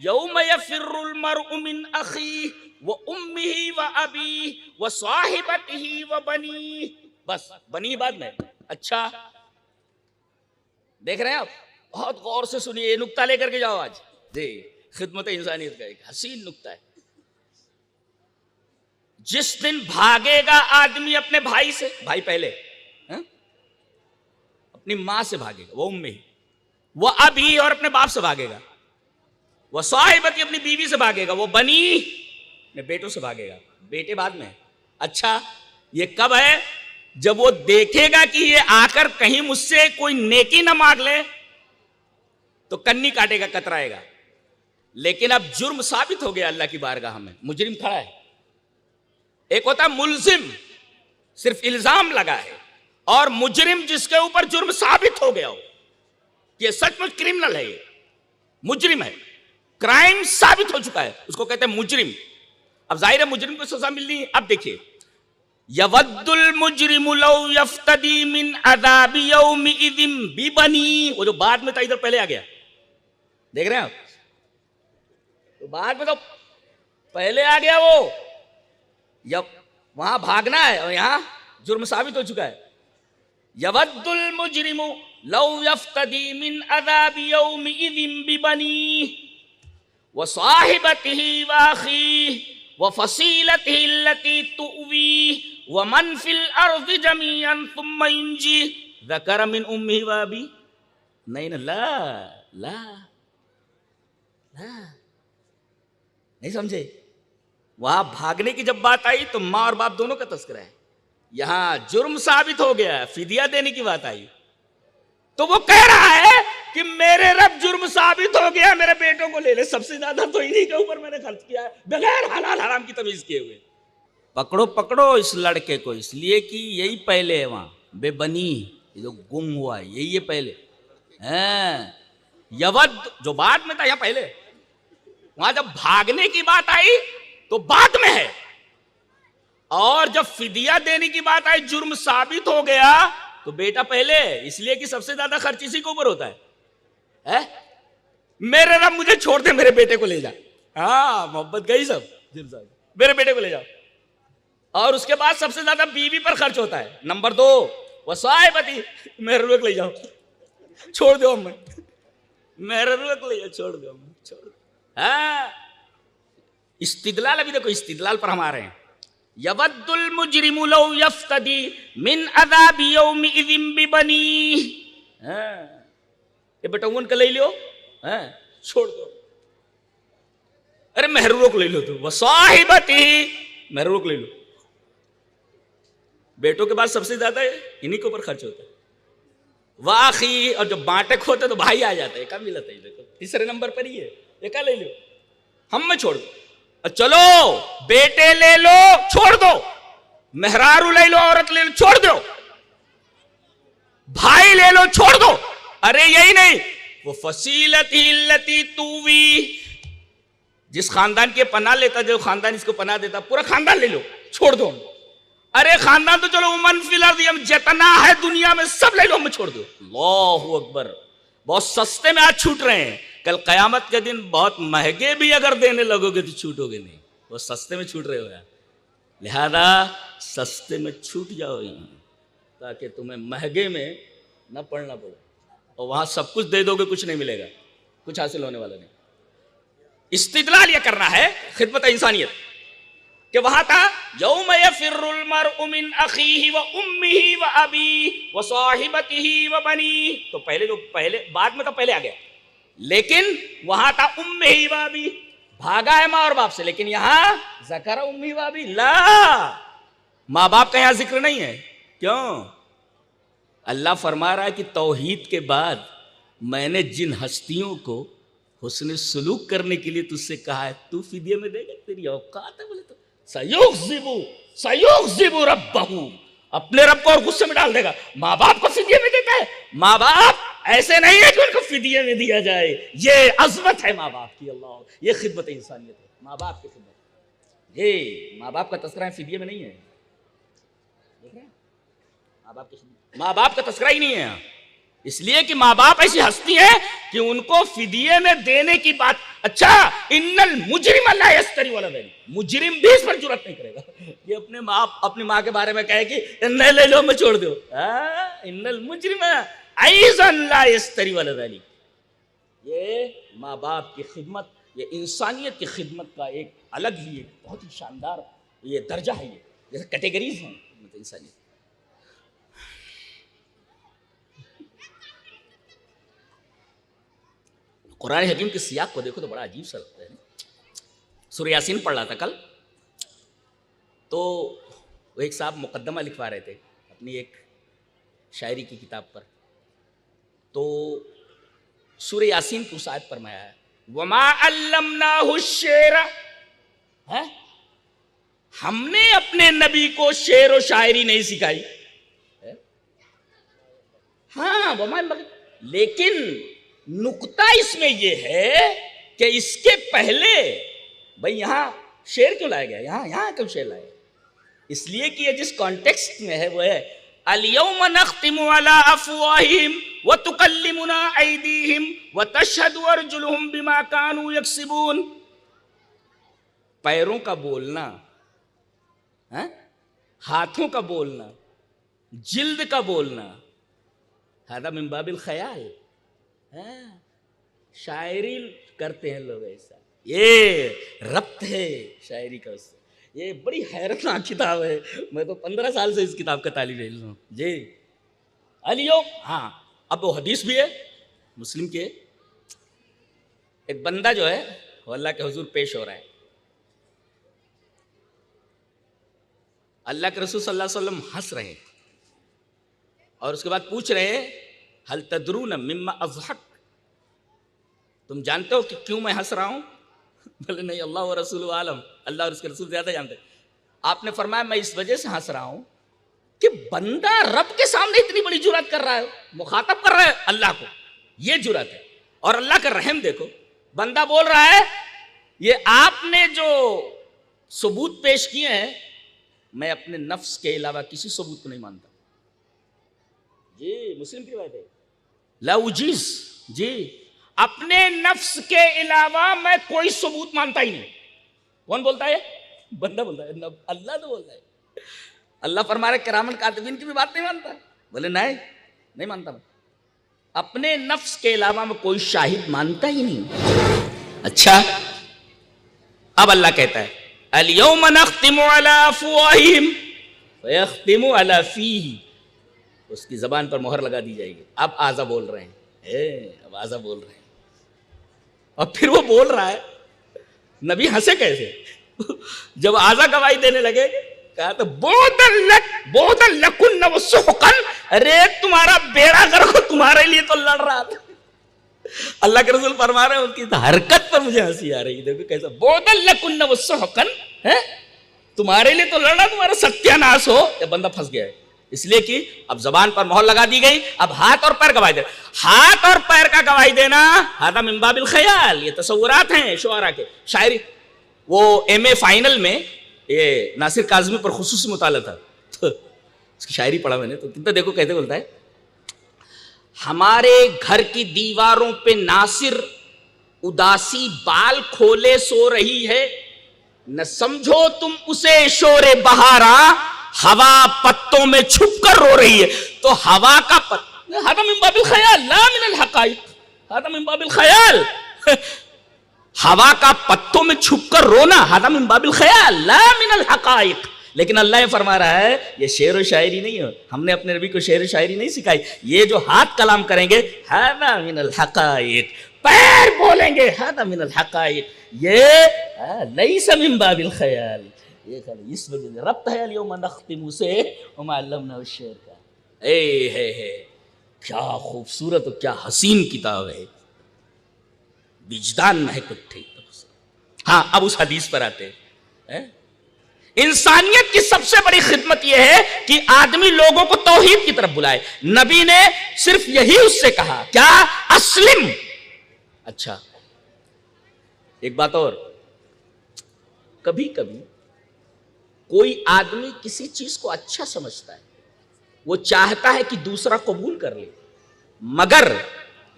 یوم یفر المرء من اخیہ و امہ و ابیہ و صاحبتہ و بنیہ، بس بنی بعد میں۔ اچھا دیکھ رہے ہیں آپ، بہت غور سے سنیے، یہ نقطہ لے کر کے جاؤ آج جی۔ خدمت انسانیت کا ایک حسین نقطہ ہے۔ جس دن بھاگے گا آدمی اپنے بھائی سے، بھائی پہلے، اپنی ماں سے بھاگے گا، وہ امی، وہ ابھی اور اپنے باپ سے بھاگے گا، وہ صاحبتی اپنی بیوی سے بھاگے گا، وہ بنی اپنے بیٹوں سے بھاگے گا، بیٹے بعد میں۔ اچھا یہ کب ہے؟ جب وہ دیکھے گا کہ یہ آ کر کہیں مجھ سے کوئی نیکی نہ مانگ لے تو کنی کاٹے گا، کترائے گا۔ لیکن اب جرم ثابت ہو گیا اللہ کی بارگاہ میں، مجرم کھڑا ہے۔ ایک ہوتا ہے ملزم، صرف الزام لگا ہے، اور مجرم جس کے اوپر جرم ثابت ہو گیا ہو، یہ سچ مچ کرمنل ہے، یہ مجرم ہے، کرائم ثابت ہو چکا ہے، اس کو کہتے ہیں مجرم۔ اب ظاہر ہے مجرم کو سزا ملنی ہے۔ اب دیکھیے، یود المجرم لو یفتدی من عذاب یومئذ ببنی، وہ جو بعد میں تھا ادھر پہلے آ گیا، دیکھ رہے ہیں آپ، تو بعد میں تو پہلے آ گیا وہ، جب وہاں بھاگنا ہے اور یہاں جرم ثابت ہو چکا ہے۔ یود المجرم لو یفتدی من عذاب یومئذ ببنیہ وصاحبتہ واخیہ وفصیلتہ التی تؤویہ ومن فی الارض جمیعا ثم ینجیہ ذکر من امہ وابیہ۔ نہیں لا لا لا، نہیں سمجھے؟ وہاں بھاگنے کی جب بات آئی تو ماں اور باپ دونوں کا تذکرہ ہے، یہاں جرم ثابت ہو گیا، فدیہ دینے کی بات آئی، تو وہ کہہ رہا ہے کہ میرے رب جرم ثابت ہو گیا، میرے بیٹوں کو لے لے، سب سے زیادہ تو انہی کے اوپر میں نے خرچ کیا ہے بغیر حلال حرام کی تمیز کیے ہوئے۔ پکڑو پکڑو اس لڑکے کو، اس لیے کہ یہی پہلے ہے، وہاں بے بنی یہ جو گم ہوا ہے یہی ہے پہلے، یود جو بعد میں تھا یا پہلے، وہاں جب بھاگنے کی بات آئی تو بعد میں ہے، اور جب فدیہ دینے کی بات آئی، جرم ثابت ہو گیا تو بیٹا پہلے ہے، اس لیے کہ سب سے زیادہ خرچ اسی کے اوپر ہوتا ہے۔ میرے رب مجھے چھوڑ دے، میرے بیٹے کو لے جا، ہاں محبت گئی سب، میرے بیٹے کو لے جاؤ۔ اور اس کے بعد سب سے زیادہ بیوی پر خرچ ہوتا ہے، نمبر 2 وصاحبتی، میرے رب لے جاؤ، چھوڑ دو ہمیں، میرے رب لے جاؤ، چھوڑ دو ہمیں، چھوڑ دو۔ استدلال، ابھی دیکھو استدلال پر ہم آ رہے ہیں۔ یود المجرم لو یفتدی من عذاب یومئذ ببنیہ، یہ بیٹا ان کا لے لیو، چھوڑ دو، ارے محروروں کو لے لو، تو وصاحبتہ، محروروں کو لے لو، بیٹوں کے بعد سب سے زیادہ انہی کے اوپر خرچ ہوتا ہے. واخی, اور جب بانٹک ہوتے تو بھائی آ جاتا ہے, کم ملتا ہے, دیکھو تیسرے نمبر پر ہی ہے, یہ کیا لے لو, ہم میں چھوڑ دو, چلو بیٹے لے لو چھوڑ دو, مہرارو لے لو عورت لے لو چھوڑ دو, بھائی لے لو چھوڑ دو, ارے یہی نہیں, وہ فصیلتی التی تووی, جس خاندان کے پناہ لیتا, جو خاندان اس کو پناہ دیتا, پورا خاندان لے لو چھوڑ دو, ارے خاندان تو چلو من فی الارض, جتنا ہے دنیا میں سب لے لو, ہم چھوڑ دو. اللہ اکبر, بہت سستے میں آج چھوٹ رہے ہیں, کل قیامت کے دن بہت مہنگے بھی اگر دینے لگو گے تو چھوٹو گے نہیں, وہ سستے میں چھوٹ رہے ہو یار. لہذا سستے میں چھوٹ جاؤ یہاں, تاکہ تمہیں مہنگے میں نہ پڑنا پڑے, اور وہاں سب کچھ دے دو گے کچھ نہیں ملے گا, کچھ حاصل ہونے والا نہیں. استدلال یہ کرنا ہے خدمت انسانیت کہ وہاں تھا یوم یفر المرء من اخیہ و امہ و ابیہ و صاحبتہ و بنیہ, تو پہلے بعد میں تو پہلے آ گیا, لیکن وہاں تھا امہ و ابیہ, بھاگا ہے ماں اور باپ سے, لیکن یہاں ذکر امہ و ابیہ, لا, ماں باپ کا یہاں ذکر نہیں ہے. کیوں؟ اللہ فرما رہا ہے کہ توحید کے بعد میں نے جن ہستیوں کو حسن سلوک کرنے کے لیے تجھ سے کہا ہے, تو فدیے میں دے گا, تیری اوقات ہے بولے تو سیغضب ربہ, اپنے رب کو اور غصے میں ڈال دے گا. ماں باپ کو فدیے میں دیتا ہے, ماں باپ ایسے نہیں ہے کہ ان کو فدیے میں دیا جائے, یہ عظمت ہے ماں باپ کی. اللہ, یہ خدمت انسانیت ہے, ماں باپ کی خدمت. یہ ماں باپ کا تذکرہ فدیے میں نہیں ہے, دیکھ رہے ہیں, ماں باپ کا تذکرہ ہی نہیں ہے, اس لیے کہ ماں باپ ایسی ہستی ہے کہ ان کو فدیے میں دینے کی بات. اچھا, ان المجرم لا یستری ولدا, مجرم بھی اس پر جرات نہیں کرے گا یہ اپنی ماں کے بارے میں کہے کہ نہیں لے لو میں چھوڑ دو. ان المجرم ایضا لا یستری ولدا, یہ ماں باپ کی خدمت, یہ انسانیت کی خدمت کا ایک الگ ہی, ایک بہت ہی شاندار یہ درجہ ہے, یہ جیسے کیٹیگریز ہیں انسانیت. قرآن حکیم کے سیاق کو دیکھو تو بڑا عجیب سا لگتا ہے. سورہ یاسین پڑھ رہا تھا کل, تو وہ ایک صاحب مقدمہ لکھوا رہے تھے اپنی ایک شاعری کی کتاب پر, تو سورہ یاسین کی اس آیت فرمایا ہے وَمَا عَلَّمْنَاهُ الشِّعْرَ, ہم نے اپنے نبی کو شعر و شاعری نہیں سکھائی. ہاں, لیکن نقطہ اس میں یہ ہے کہ اس کے پہلے بھئی یہاں شعر کیوں لایا گیا, یہاں کیوں شعر لایا, اس لیے کہ یہ جس کانٹیکسٹ میں ہے وہ ہے اليوم نختم على افواہہم وتکلمنا ایدیہم وتشہد ارجلہم بما كانوا یکسبون. پیروں کا بولنا, ہاتھوں کا بولنا, جلد کا بولنا, هذا من باب الخیال. شاعری کرتے ہیں لوگ ایسا, یہ ربط ہے شاعری کا اس سے. یہ بڑی حیرتناک کتاب ہے, میں تو 15 سال سے اس کتاب کا طالب علم ہوں جی. علیو, ہاں, اب وہ حدیث بھی ہے مسلم کے, ایک بندہ جو ہے وہ اللہ کے حضور پیش ہو رہا ہے, اللہ کے رسول صلی اللہ علیہ وسلم ہنس رہے ہیں, اور اس کے بعد پوچھ رہے ہیں هل تدرون مما اضحک, تم جانتے ہو کہ کیوں میں ہنس رہا ہوں؟ بولے نہیں, اللہ و رسول عالم, اللہ اور اس کے رسول زیادہ جانتے. آپ نے فرمایا میں اس وجہ سے ہنس رہا ہوں کہ بندہ رب کے سامنے اتنی بڑی جرات کر رہا ہے, مخاطب کر رہا ہے اللہ کو, یہ جرات ہے. اور اللہ کا رحم دیکھو, بندہ بول رہا ہے یہ آپ نے جو ثبوت پیش کیے ہیں میں اپنے نفس کے علاوہ کسی ثبوت کو نہیں مانتا. جی مسلم کی روایت ہے, لا اجیز, جی اپنے نفس کے علاوہ میں کوئی ثبوت مانتا ہی نہیں. کون بولتا ہے؟ بندہ بولتا ہے, اللہ تو بولتا ہے. اللہ فرما رہے کرامن کاتبین کی بھی بات نہیں مانتا. بولے نہیں مانتا, میں اپنے نفس کے علاوہ میں کوئی شاہد مانتا ہی نہیں. اچھا, اب اللہ کہتا ہے الیوم نختم علی افواہہم ویختم علی فیہ, اس کی زبان پر مہر لگا دی جائے گی. اب آزا بول رہے ہیں, اب آزا بول رہے ہیں, اور پھر وہ بول رہا ہے. نبی ہنسے کیسے؟ جب آزا گواہی دینے لگے کہا تو بودن لک بہت لکن و سحقن، ارے تمہارا بیڑا غرق تمہارے لیے تو لڑ رہا تھا. اللہ کے رسول فرما رہے ہیں ان کی حرکت پر مجھے ہنسی آ رہی. دیکھو کیسا بہت لکن و سحقن ہے، تمہارے لیے تو لڑنا، تمہارا ستیہ ناش ہو. یہ بندہ پھنس گیا ہے، اس لیے کہ اب زبان پر مہر لگا دی گئی، اب ہاتھ اور پیر گواہی دینا. ہاتھ اور پیر کا گواہی دینا ہذا من باب الخیال، یہ تصورات ہیں شعراء کے. شاعری وہ ایم اے فائنل میں یہ ناصر کاظمی پر خصوصی مطالعہ تھا، اس کی شاعری پڑھا میں نے تو کتنا، دیکھو کہتے بولتا ہے، ہمارے گھر کی دیواروں پہ ناصر اداسی بال کھولے سو رہی ہے، نہ سمجھو تم اسے شور بہارا، ہوا پتوں میں چھپ کر رو رہی ہے. تو ہوا کا ہذا من باب الخیال لا من الحقائق، ہذا من باب الخیال. ہوا کا پتوں میں چھپ کر رونا ہذا من باب الخیال لا من الحقائق. لیکن اللہ یہ فرما رہا ہے یہ شعر و شاعری نہیں ہے، ہم نے اپنے نبی کو شعر و شاعری نہیں سکھائی. یہ جو ہاتھ کلام کریں گے ہذا من الحقائق، پیر بولیں گے ہذا من الحقائق، یہ لیس من باب الخیال. یہ اس وجہ سے ربط ہے الیوم نختم سے وما علمنا الشعر کا. اے ہے کیا خوبصورت اور کیا حسین کتاب ہے، وجدان مہک اٹھے. ہاں اب اس حدیث پر آتے ہیں. انسانیت کی سب سے بڑی خدمت یہ ہے کہ آدمی لوگوں کو توحید کی طرف بلائے. نبی نے صرف یہی اس سے کہا، کیا؟ اسلم. اچھا ایک بات اور، کبھی کبھی کوئی آدمی کسی چیز کو اچھا سمجھتا ہے، وہ چاہتا ہے کہ دوسرا قبول کر لے، مگر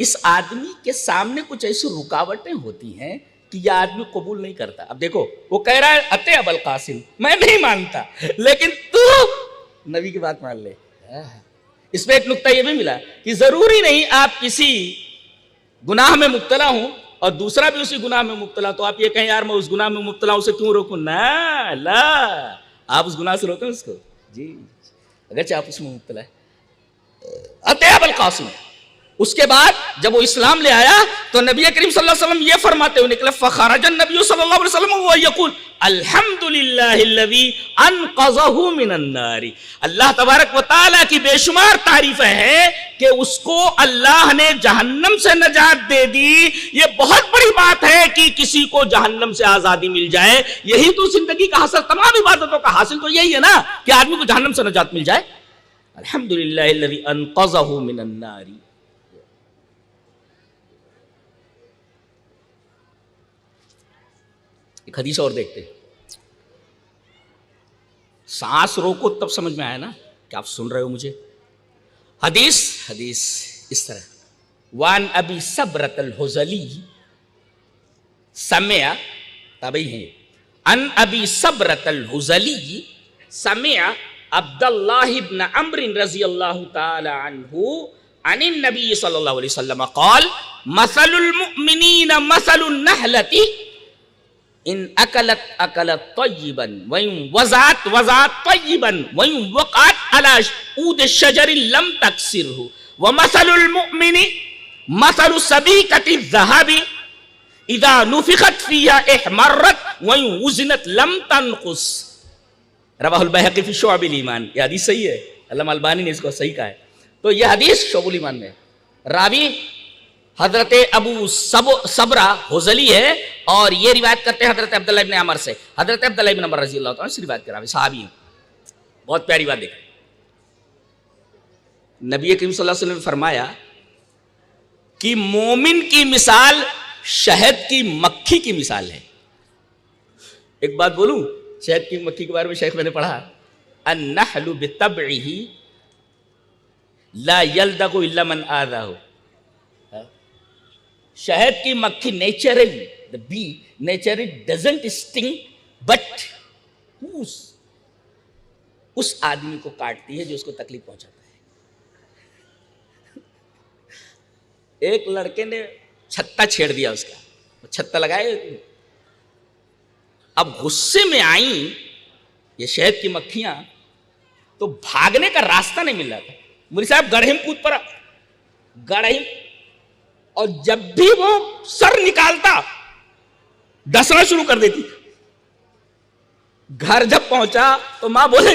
اس آدمی کے سامنے کچھ ایسی رکاوٹیں ہوتی ہیں کہ یہ آدمی قبول نہیں کرتا. اب دیکھو وہ کہہ رہا ہے اتے ابو القاسم میں نہیں مانتا، لیکن تو نبی کی بات مان لے. اس میں ایک نقطہ یہ بھی ملا کہ ضروری نہیں آپ کسی گناہ میں مبتلا ہوں اور دوسرا بھی اسی گناہ میں مبتلا تو آپ یہ کہیں یار میں اس گناہ میں مبتلا ہوں اسے کیوں روکوں. نہ لا، آپ اس گناہ سے روکیں اس کو، جی اگرچہ آپ اس میں مبتلا ہے. اتے ابو القاسم. اس کے بعد جب وہ اسلام لے آیا تو نبی کریم صلی اللہ علیہ وسلم یہ فرماتے ہوئے نکلے، فخرج النبی صلی اللہ علیہ وسلم وهو يقول الحمدللہ الذی انقذہ من النار. اللہ تبارک و تعالیٰ کی بے شمار تعریفیں ہیں کہ اس کو اللہ نے جہنم سے نجات دے دی. یہ بہت بڑی بات ہے کہ کسی کو جہنم سے آزادی مل جائے. یہی تو زندگی کا حاصل، تمام عبادتوں کا حاصل تو یہی ہے نا کہ آدمی کو جہنم سے نجات مل جائے. الحمدللہ الذی انقذہ من النار. ایک حدیث اور دیکھتے ہیں. سانس روکو تب سمجھ میں آیا نا کہ آپ سن رہے ہو مجھے. حدیث اس طرح، وان ابی صبرۃ الحزلی سمع، تابعی ہیں، ان ابی صبرۃ الحزلی سمع عبد اللہ ابن عمرو رضی اللہ تعالی عنہ عن النبی صلی اللہ علیہ وسلم قال مثل المؤمنین مثل النحلۃ ان اکلت اکلت طیبا وان وضعت وضعت طیبا وان وقعت على عود الشجر لم تكسره ومثل المؤمن مثل سبيكة الذهب اذا نفخت فيها احمرت وان وزنت لم تنقص. رواه البيهقي في شعب الایمان. یہ حدیث صحیح ہے، علامہ البانی نے اس کو صحیح کہا ہے. تو یہ حدیث شعب الایمان میں راوی حضرت ابو صبرہ حزلی ہے اور یہ روایت کرتے ہیں حضرت عبداللہ ابن عمر سے. حضرت عبداللہ ابن عمر رضی اللہ تعالیٰ سے روایت کرا، صحابی ہیں. بہت پیاری بات دیکھیں، نبی کریم صلی اللہ علیہ وسلم نے فرمایا کہ مومن کی مثال شہد کی مکھی کی مثال ہے. ایک بات بولوں شہد کی مکھی کے بارے میں، شیخ میں نے پڑھا النحل بطبعہ لا یلدغ الا من آذاہ. شہد کی مکھی naturally, the bee naturally doesn't sting but اس آدمی کو کاٹتی ہے جو اس کو تکلیف پہنچاتا ہے. ایک لڑکے نے چھتا چھیڑ دیا اس کا، چھتا لگائے، اب غصے میں آئیں یہ شہد کی مکھیاں تو بھاگنے کا راستہ نہیں مل رہا تھا. مولوی صاحب گڑھے میں کود پڑا، گڑھے، اور جب بھی وہ سر نکالتا ڈسنا شروع کر دیتی. گھر جب پہنچا تو ماں بولے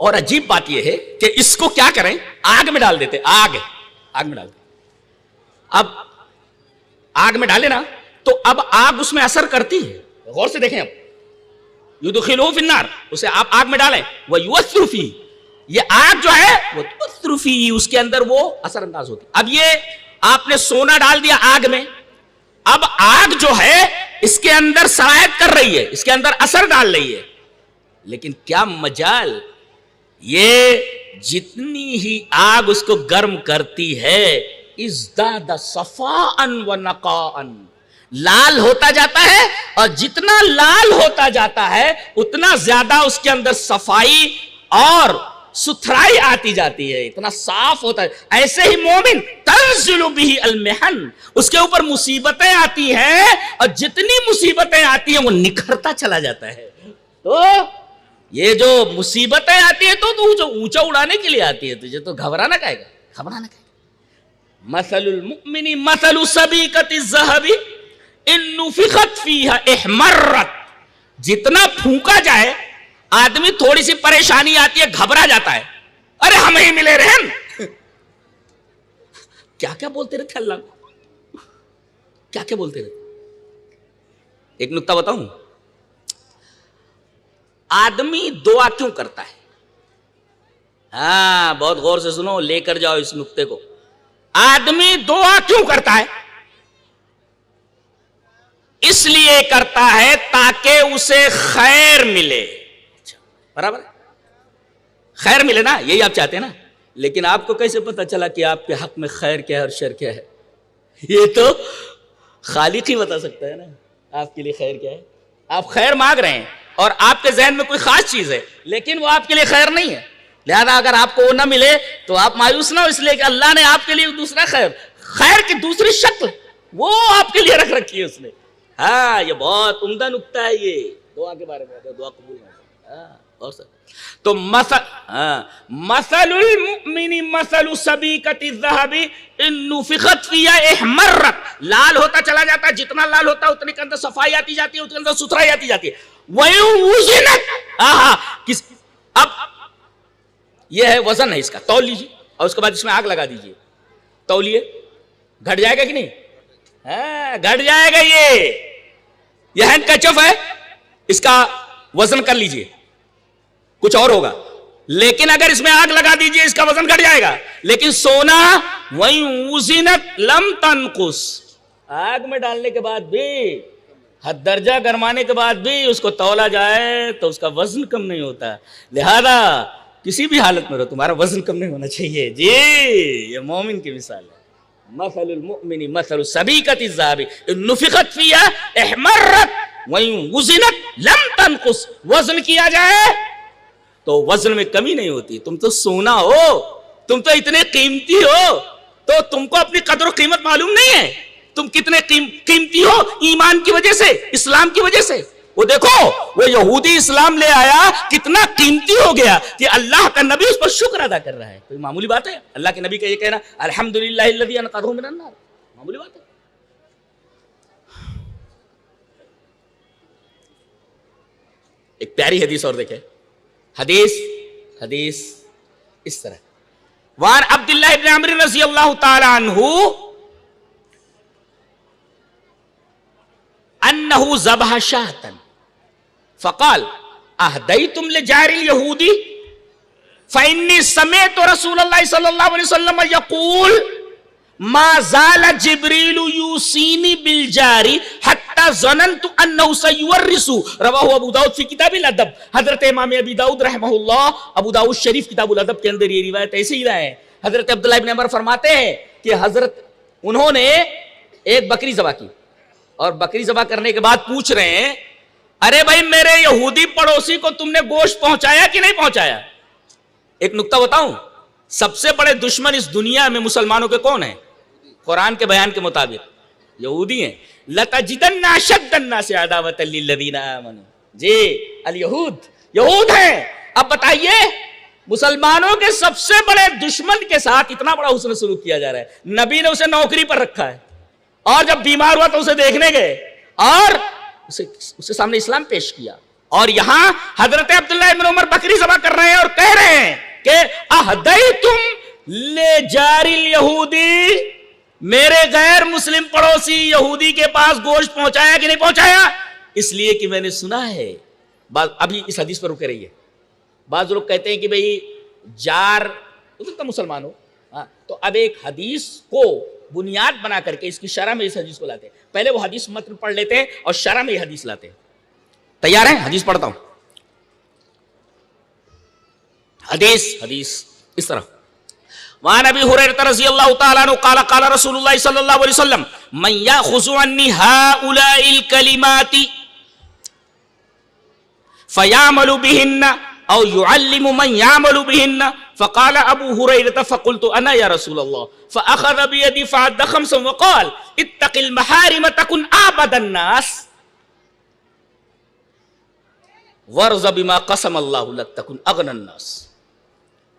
اور عجیب بات یہ ہے کہ اس کو کیا کریں, آگ میں ڈال دیتے, آگ میں ڈال دیتے. اب آگ میں ڈالے نا تو اب آگ اس میں اثر کرتی ہے. غور سے دیکھیں, اب یدخلوہ فی النار, اسے آپ آگ میں ڈالیں, ویؤثر فیہ, یہ آگ جو ہے وہ تؤثر فیہ, اس کے اندر وہ اثر انداز ہوتی. اب یہ آپ نے سونا ڈال دیا آگ میں, اب آگ جو ہے اس کے اندر سرایت کر رہی ہے, اس کے اندر اثر ڈال رہی ہے, لیکن کیا مجال, یہ جتنی ہی آگ اس کو گرم کرتی ہے ازداد صفاء و نقاء, لال ہوتا جاتا ہے, اور جتنا لال ہوتا جاتا ہے اتنا زیادہ اس کے اندر صفائی اور ستھرائی آتی جاتی ہے, اتنا صاف ہوتا ہے. ایسے ہی مومن تنزل بہ المحن, اس کے اوپر مصیبتیں آتی ہیں, اور جتنی مصیبتیں آتی ہیں وہ نکھرتا چلا جاتا ہے. تو یہ جو مصیبتیں آتی ہیں تو جو اونچا اڑانے کے لیے آتی ہے, تجھے تو گھبرانا کہے گا, گھبرانا کہے گا. مثل المؤمن مثل سبیکۃ الذھب ان نفخت فیہا احمرت, جتنا پھونکا جائے آدمی تھوڑی سی پریشانی آتی ہے گھبرا جاتا ہے, ارے ہمیں ہی ملے رہن, کیا کیا بولتے رہتے اللہ کو, کیا کیا بولتے رہتے. ایک نکتہ بتاؤں, آدمی دعا کیوں کرتا ہے؟ ہاں بہت غور سے سنو, لے کر جاؤ اس نکتے کو. آدمی دعا کیوں کرتا ہے؟ اس لیے کرتا ہے تاکہ اسے خیر ملے. برابر, خیر ملے نا, یہی آپ چاہتے ہیں نا. لیکن آپ کو کیسے پتا چلا کہ آپ کے حق میں خیر کیا ہے اور شر کیا ہے؟ یہ تو خالق ہی بتا سکتا ہے نا آپ کے لیے خیر کیا ہے. آپ خیر مانگ رہے ہیں اور آپ کے ذہن میں کوئی خاص چیز ہے, لیکن وہ آپ کے لیے خیر نہیں ہے. لہذا اگر آپ کو وہ نہ ملے تو آپ مایوس نہ ہو, اس لیے کہ اللہ نے آپ کے لیے دوسرا خیر کی دوسری شکل وہ آپ کے لیے رکھ رکھی ہے اس نے. ہاں یہ بہت عمدہ نکتہ ہے, یہ دعا کے بارے میں, دعا قبول ہے. اور سر تو مثل المؤمن مثل سبیکۃ الذھب ان نفخت فیہا احمرت, لال ہوتا چلا جاتا ہے, جتنا لال ہوتا ہے اتنے کے اندر صفائی آتی جاتی ہے, اس کے اندر ستھرائی آتی جاتی ہے. وَيُوزِنَتْ, اب یہ ہے وزن ہے اس کا, تول لیجیے اور اس کے بعد اس میں آگ لگا دیجیے, تولیے, گھٹ جائے گا کہ نہیں؟ ہاں گھٹ جائے گا. یہ ہینڈ کرچف ہے, اس کا وزن کر لیجیے, کچھ اور ہوگا. لیکن اگر اس میں آگ لگا دیجیے اس کا وزن گھٹ جائے گا. لیکن سونا وَيُوزِنَتْ لَمْ تَنْقُصْ, آگ میں ڈالنے کے بعد بھی, حد درجہ گرمانے کے بعد بھی اس کو تولا جائے تو اس کا وزن کم نہیں ہوتا. لہذا کسی بھی حالت میں رہو تمہارا وزن کم نہیں ہونا چاہیے. جی یہ مومن کی مثال ہے. مثل المؤمن مثل سبیکۃ الذھب ان نفخت فیہا احمرت وزنت لم تنقص, وزن کیا جائے تو وزن میں کمی نہیں ہوتی. تم تو سونا ہو, تم تو اتنے قیمتی ہو, تو تم کو اپنی قدر و قیمت معلوم نہیں ہے. تم کتنے قیمتی ہو ایمان کی وجہ سے, اسلام کی وجہ سے. وہ دیکھو وہ یہودی اسلام لے آیا, کتنا قیمتی ہو گیا کہ اللہ کا نبی اس پر شکر ادا کر رہا ہے. کوئی معمولی بات ہے اللہ کے نبی کا یہ کہنا الحمدللہ الذی انقذہ من النار؟ معمولی بات ہے. ایک پیاری حدیث اور دیکھیں, حدیث اس طرح, وعن عبداللہ ابن عمرو رضی اللہ تعالی عنہ انہ ذبح شاة فقال اہدیتم لجار الیہودی فانی سمعت رسول اللہ صلی اللہ علیہ وسلم یقول ما زال جبریل یوصینی بالجار حتی ظننت انہ سیورث. رواہ ابو داؤد فی کتاب الادب. حضرت امام ابی داؤد رحمہ اللہ ابو داؤد شریف کتاب الادب کے اندر یہ روایت ایسے ہی رہا ہے. حضرت عبداللہ ابن عمر فرماتے ہیں کہ حضرت انہوں نے ایک بکری ذبح کی, اور بکری ذبح کرنے کے بعد پوچھ رہے ہیں ارے بھائی میرے یہودی پڑوسی کو تم نے گوشت پہنچایا کہ نہیں پہنچایا؟ ایک نکتہ بتاؤں, سب سے بڑے دشمن اس دنیا میں مسلمانوں کے کون ہیں؟ قرآن کے بیان کے مطابق یہودی ہیں. لَتَجِدَنَّ أَشَدَّ النَّاسِ عَدَاوَةً لِلَّذِينَ آمَنُوا, جی یہود ہیں. اب بتائیے مسلمانوں کے سب سے بڑے دشمن کے ساتھ اتنا بڑا حسن سلوک کیا جا رہا ہے. نبی نے اسے نوکری پر رکھا ہے, اور جب بیمار ہوا تو اسے دیکھنے گئے اور اسے سامنے اسلام پیش کیا, اور یہاں حضرت عبداللہ ابن عمر بکری ذبح کر رہے ہیں اور کہہ رہے ہیں کہ اہدیتم لجاری الیہودی، میرے غیر مسلم پڑوسی یہودی کے پاس گوشت پہنچایا کہ نہیں پہنچایا؟ اس لیے کہ میں نے سنا ہے، ابھی اس حدیث پر رکے رہیے، بعض لوگ کہتے ہیں کہ بھئی جار ہو سکتا مسلمان ہو، تو اب ایک حدیث کو بنیاد بنا کر کے اس کی شرح میں اس حدیث کو لاتے ہیں. پہلے وہ حدیث متن پڑھ لیتے ہیں اور شرح میں یہ حدیث لاتے ہیں. تیار ہیں؟ حدیث پڑھتا ہوں. حدیث اس طرح وعن ابي هريره رضي الله تعالى عنه قال قال رسول الله صلى الله عليه وسلم من ياخذ عني هؤلاء الكلمات فيعمل بهن او يعلم من يعمل بهن فقال ابو هريره فقلت انا يا رسول الله فاخذ بيدي فعد خمسا وقال اتق المحارم تكن اعبد الناس وارض بما قسم الله لك تكن اغنى الناس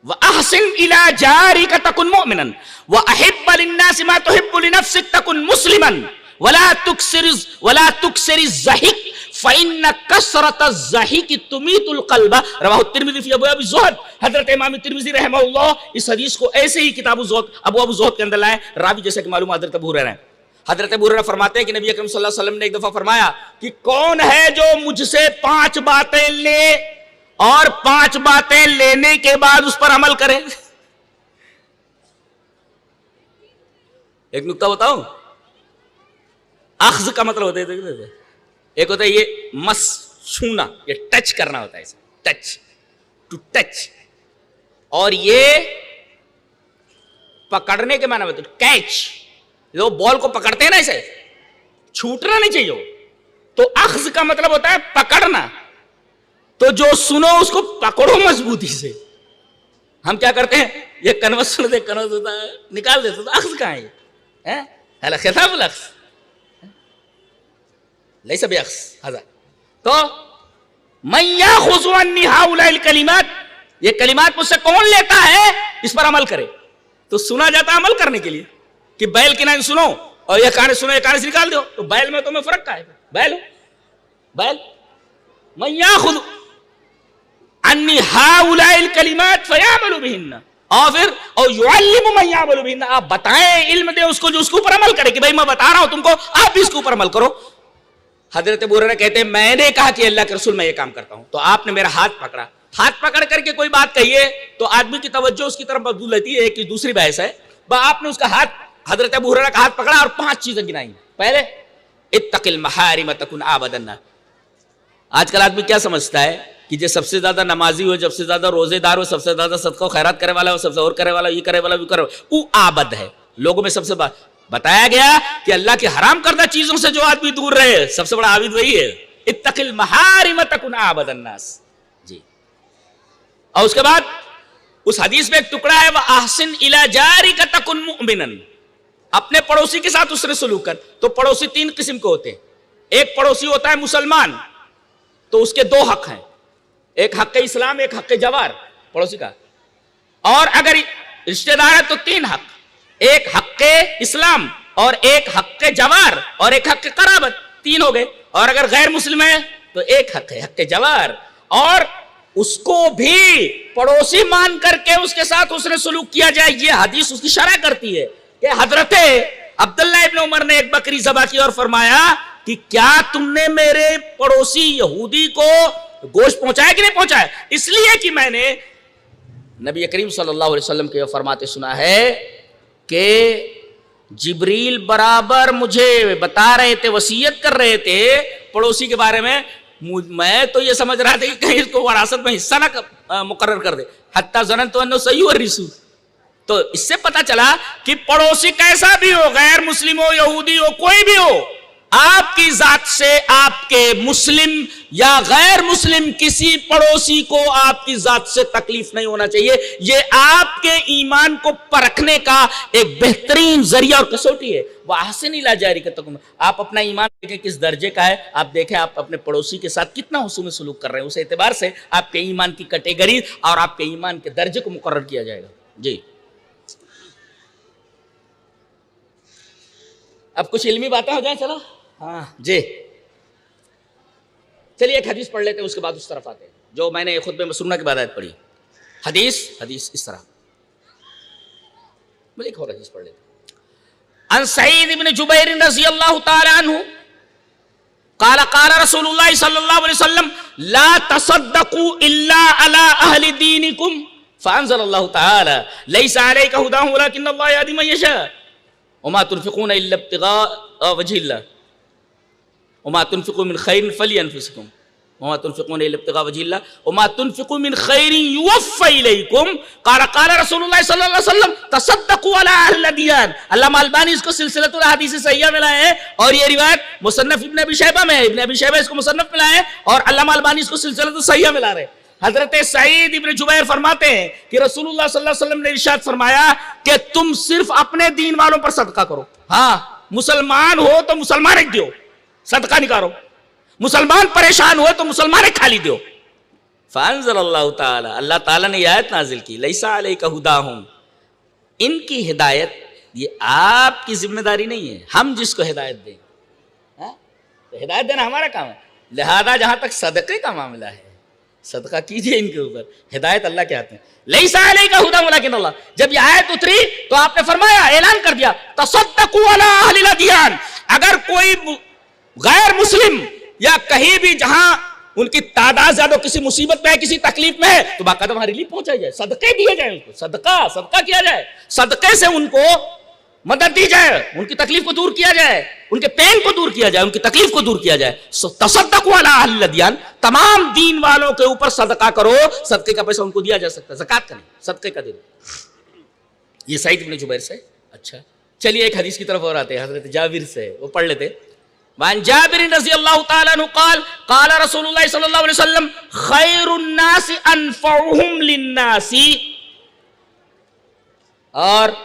وَأَحْسِنْ إِلَى جَارِكَ تَكُنْ مُؤْمِنًا وَأَحِبَّ لِلنَّاسِ مَا تُحِبُّ لِنَفْسِكَ تَكُنْ مُسْلِمًا وَلَا تُكْسِرِ الزَّحِكَ فَإِنَّ كَسْرَةَ الزَّحِكِ تُمِيتُ الْقَلْبَ رواہ الترمذی فی ابواب الزہد. حضرت امام ترمذی رحمہ اللہ اس حدیث کو ایسے ہی کتاب الزہد ابواب الزہد کے اندر لائے. راوی جیسا کہ معلوم حضرت ابو ہریرہ ہیں. حضرت ابو ہریرہ فرماتے ہیں کہ نبی اکرم صلی اللہ علیہ وسلم نے ایک دفعہ فرمایا کہ کون ہے جو مجھ سے 5 باتیں لے اور 5 باتیں لینے کے بعد اس پر عمل کرے. ایک نکتہ بتاؤں، اخذ کا مطلب ہوتا ہے، ایک ہوتا ہے یہ مس چھونا، یہ ٹچ کرنا ہوتا ہے، ٹچ ٹو ٹچ، اور یہ پکڑنے کے معنی میں کیچ، جو بال کو پکڑتے ہیں نا اسے چھوٹنا نہیں چاہیے. تو اخذ کا مطلب ہوتا ہے پکڑنا. تو جو سنو اس کو پکڑو مضبوطی سے. ہم کیا کرتے ہیں، یہ کنوس سن دے، کنوس ہوتا ہے نکال دیتے، تو اخذ کہاں ہے؟ خطاب الاخذ لیس باخذ هذا. تو من یاخذ عنی هؤلاء الکلمات، یہ کلمات مجھ سے کون لیتا ہے، اس پر عمل کرے. تو سنا جاتا ہے عمل کرنے کے لیے کہ بیل کی نائن سنو اور یہ کان سنو، یہ کان سے نکال دو. تو بیل میں تمہیں فرق کا ہے، بیل من یاخذ عنی هؤلاء الکلمات فیعمل بہن، اور پھر اور یعلم من یعمل بہن، آپ بتائیں، علم دے اس کو جو اس کے اوپر عمل کرے کہ بھائی میں بتا رہا ہوں تم کو، آپ بھی اس کے اوپر عمل کرو. حضرت ابو ہریرہ کہتے ہیں میں نے کہا کہ اللہ کے رسول میں یہ کام کرتا ہوں، تو آپ نے میرا ہاتھ پکڑا. ہاتھ پکڑ کر کے کوئی بات کہیے تو آدمی کی توجہ اس کی طرف مبذول رہتی ہے. ایک دوسری بحث ہے، آپ نے اس کا ہاتھ، حضرت ابو ہریرہ کا ہاتھ پکڑا اور 5 چیزیں گنائیں. پہلے اتق المحارم تکن اعبد الناس. آج کل آدمی کیا سمجھتا ہے کہ جو سب سے زیادہ نمازی ہو، سب سے زیادہ روزے دار ہو، سب سے زیادہ صدقہ و خیرات کرنے والا ہو، سب سے اور کرنے والا، یہ کرنے والا، وہ کرے والا، وہ عابد ہے. لوگوں میں سب سے بتایا گیا کہ اللہ کے حرام کردہ چیزوں سے جو آدمی دور رہے سب سے بڑا عابد وہی ہے. اتق المحارم تکن اعبد الناس. جی. اور اس کے بعد اس حدیث میں ایک ٹکڑا ہے، وَأَحْسِنْ إِلَى جَارِكَ تَكُنْ مُؤْمِنًا، اپنے پڑوسی کے ساتھ اس نے سلوک کر. تو پڑوسی 3 قسم کے ہوتے ہیں. ایک پڑوسی ہوتا ہے مسلمان، تو اس کے 2 حق ہیں، ایک حق اسلام، ایک حق جوار پڑوسی کا. اور اگر رشتہ دار ہے تو 3 حق، ایک حق اسلام اور ایک حق جوار اور ایک حق قرابت، 3 ہو گئے. اور اگر غیر مسلم ہے تو ایک حق ہے، حق جوار، اور اس کو بھی پڑوسی مان کر کے اس کے ساتھ اس نے سلوک کیا جائے. یہ حدیث اس کی شرح کرتی ہے کہ حضرت عبداللہ ابن عمر نے ایک بکری ذبح کی اور فرمایا کہ کیا تم نے میرے پڑوسی یہودی کو گوشت پہنچایا کہ نہیں پہنچایا؟ اس لیے کہ میں نے نبی کریم صلی اللہ علیہ وسلم کے فرماتے سنا ہے کہ جبریل برابر مجھے بتا رہے تھے، وصیت کر رہے تھے پڑوسی کے بارے میں. میں تو یہ سمجھ رہا تھا کہ کہیں اس کو وراثت میں حصہ نہ مقرر کر دے، حتی ظننت انہ سیورث. تو اس سے پتا چلا کہ پڑوسی کیسا بھی ہو، غیر مسلم ہو، یہودی ہو، کوئی بھی ہو، آپ کی ذات سے آپ کے مسلم یا غیر مسلم کسی پڑوسی کو آپ کی ذات سے تکلیف نہیں ہونا چاہیے. یہ آپ کے ایمان کو پرکھنے کا ایک بہترین ذریعہ اور کسوٹی ہے. وَأَحْسِنْ إِلَىٰ جَارِكَ تَكُنْ، آپ اپنا ایمان دیکھیں کس درجے کا ہے. آپ دیکھیں آپ اپنے پڑوسی کے ساتھ کتنا حسن سلوک کر رہے ہیں، اس اعتبار سے آپ کے ایمان کی کیٹیگری اور آپ کے ایمان کے درجے کو مقرر کیا جائے گا. جی. اب کچھ علمی باتیں ہو جائیں. چلو. ہاں جی. چلیے ایک حدیث پڑھ لیتے ہیں، اس کے بعد اس طرف آتے ہیں جو میں نے خطبہ مسنونہ کے بعد آیت پڑھی. حدیث اس طرح، ایک اور حدیث پڑھ لیتے ہیں. عن سعید بن جبیر رضی اللہ تعالی عنہ قال قال رسول اللہ صلی اللہ علیہ وسلم لا تصدقوا الا على اهل دینکم فانزل اللہ تعالی لیس علیک ہداہم ولکن اللہ یہدی من یشاء وما تنفقون الا ابتغاء وجه الله وما تنفقوا من خیر فلانفسکم وما تنفقون الا ابتغاء وجه الله وما تنفقوا من خیر یوفى الیکم قال قال رسول اللہ صلی اللہ علیہ وسلم تصدقوا على اهل الدیان. علامہ البانی اس کو سلسلۃ الاحادیث صحیحہ میں لائے ہیں اور یہ روایت مصنف ابن ابی شیبہ میں ہے، ابن ابی شیبہ اس کو مصنف میں لائے ہیں اور علامہ البانی اس کو سلسلۃ صحیحہ میں لا رہے ہیں. حضرت سعید ابن جبیر فرماتے ہیں کہ رسول اللہ صلی اللہ علیہ وسلم نے ارشاد فرمایا کہ تم صرف اپنے دین والوں پر صدقہ کرو. ہاں مسلمان ہو تو مسلمان ایک دیو، صدقہ نکالو. مسلمان پریشان ہوئے تو مسلمان ایک کھالی دیو. فانزل اللہ تعالی، اللہ تعالیٰ نے یہ آیت نازل کی لیس علیک ہداہم، ان کی ہدایت یہ آپ کی ذمہ داری نہیں ہے، ہم جس کو ہدایت دیں تو ہدایت دینا ہمارا کام ہے. لہذا جہاں تک صدقے کا معاملہ ہے صدقہ کیجئے ان کے اوپر، ہدایت اللہ کے ہاتھ میں. لیس علیک ہداہم ولکن اللہ، جب یہ آیت اتری تو آپ نے فرمایا، اعلان کر دیا تصدقوا علی اہل الادیان، اگر کوئی غیر مسلم یا کہیں بھی جہاں ان کی تعداد زیادہ کسی مصیبت میں ہے کسی تکلیف میں ہے تو باقاعدہ وہاں ریلیف پہنچائی جائے، صدقے دیے جائیں ان کو، صدقہ کیا جائے، صدقے سے ان کو مدد دی جائے، ان کی تکلیف کو دور کیا جائے، ان کے پین کو دور کیا جائے، ان کی تکلیف کو دور کیا جائے. تصدقوا علی اہل الادیان، تمام دین والوں کے اوپر صدقہ کرو. صدقے کا پیسہ ان کو دیا جا سکتا ہے، زکوٰۃ کا نہیں، صدقے کا دے دو. یہ سعید بن جبیر سے. اچھا چلیے ایک حدیث کی طرف اور آتے ہیں، حضرت جابر سے، وہ پڑھ لیتے. وعن جابر رضی اللہ تعالی عنہ قال قال رسول اللہ صلی اللہ علیہ وسلم خیر الناس انفعهم للناس. اور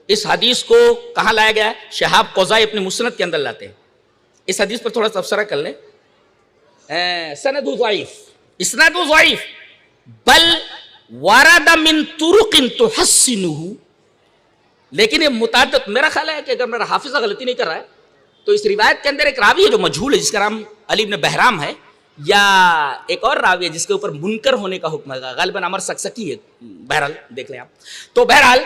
اس حدیث کو کہاں لایا گیا ہے؟ شہاب قضائی اپنے مسند کے اندر لاتے ہیں. اس حدیث پر تھوڑا سا تبصرہ کر لیں. سند ضعیف، اسناد ضعیف، بل ورد من طرق تحسنه، لیکن یہ متعدد، میرا خیال ہے کہ اگر میرا حافظہ غلطی نہیں کر رہا ہے تو اس روایت کے اندر ایک راوی ہے جو مجہول ہے جس کا نام علی بن بہرام ہے، یا ایک اور راوی ہے جس کے اوپر منکر ہونے کا حکم ہے، غالباً عمر سکسکی ہے، بہرحال دیکھ لیں آپ. تو بہرحال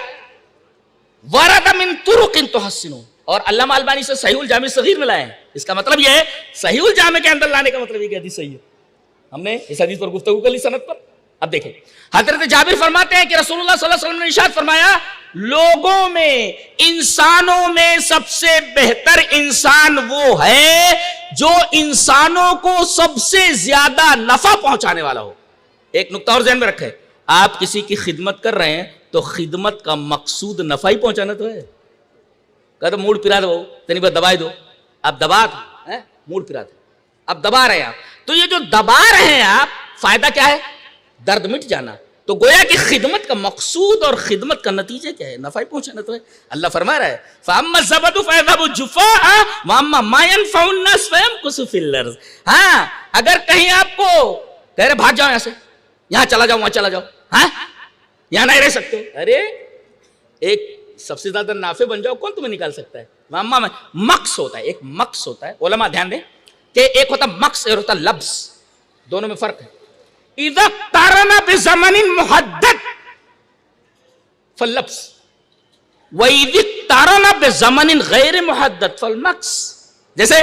ورد من طرق تحسنه، اور علامہ البانی سے صحیح الجامع صغیر میں لائے ہیں. اس کا مطلب یہ ہے صحیح الجامع کے اندر لانے کا مطلب یہ کہ حدیث صحیح ہے. ہم نے اس حدیث پر گفتگو کر لی سند پر. اب دیکھیں حضرت جابر فرماتے ہیں کہ رسول اللہ صلی اللہ علیہ وسلم نے ارشاد فرمایا لوگوں میں، انسانوں میں سب سے بہتر انسان وہ ہے جو انسانوں کو سب سے زیادہ نفع پہنچانے والا ہو. ایک نقطہ اور ذہن میں رکھیں، آپ کسی کی خدمت کر رہے ہیں تو خدمت کا مقصود نفع ہی پہنچانا تو ہے. کہتے موڈ پرا دو تنی بس دبائی دو، اب دبا موڈ پرا دو، اب دبا رہے ہیں آپ، تو یہ جو دبا رہے ہیں آپ، فائدہ کیا ہے؟ درد مٹ جانا. تو گویا کہ خدمت کا مقصود اور خدمت کا نتیجہ کیا ہے؟ نفع پہنچانا تو ہے. اللہ فرما رہا ہے فَأَمَّا الزَّبَدُ فَيَذْهَبُ جُفَاءً وَأَمَّا مَا يَنفَعُ النَّاسَ فَيَمْكُثُ فِي الْأَرْضِ. ہاں اگر کہیں آپ کو کہہ رہے بھاگ جاؤ یہاں سے، یہاں چلا جاؤ، وہاں چلا جاؤ، ہاں یہاں نہیں رہ سکتے، ارے ایک سب سے زیادہ نافع بن جاؤ، کون تمہیں نکال سکتا ہے؟ وَأَمَّا میں مقص ہوتا ہے، ایک مقص ہوتا ہے. علماء دھیان دیں کہ ایک ہوتا مقص اور ہوتا لبس، دونوں میں فرق ہے. اذا اقترن بزمن محدد فاللبس واذا اقترن بزمن غیر محدد فالمقص. جیسے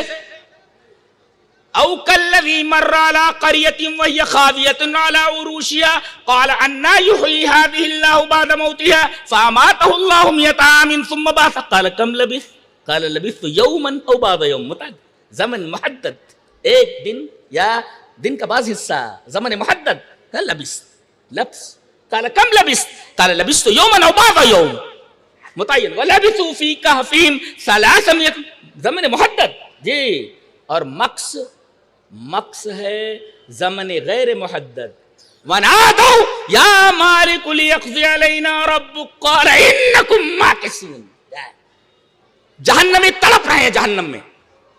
او کالذی مر علی قریۃ وہی خاویۃ علی عروشها قال انا یحیی هذه اللہ بعد موتها فاماتہ اللہ مئۃ عام ثم بعث قال کم لبثت قال لبثت یوما او بعض یوم. متعدد، زمن محدد، ایک دن یا دن کا بعض حصہ، زمن محدد. لبس قال کم لبثت قال لبثت یوما او بعض یوم متعین. ولبثوا فی کہفہم 300، زمن محدد جی. اور مقص ہے زمن غیر محدد. ونادوا یا مالک لیقضی علینا ربک قال انکم ماکثون. جہنمی تڑپ رہے ہیں، جہنم میں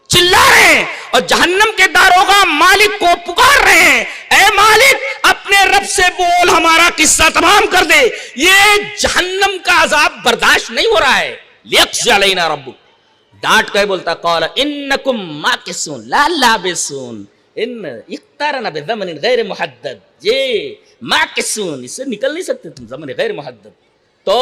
چلا رہے ہیں اور جہنم کے داروغہ مالک کو پکار رہے ہیں، اے مالک اپنے رب سے بول، ہمارا قصہ تمام کر دے، یہ جہنم کا عذاب برداشت نہیں ہو رہا ہے. لیقضی علینا ربک، ڈانٹ کے بولتا قال انکم ماکثون لا لابثون، ان اقترن بزمن غیر محدد، یہ ماکسون، اس سے نکل نہیں سکتے تم زمن غیر محدد. تو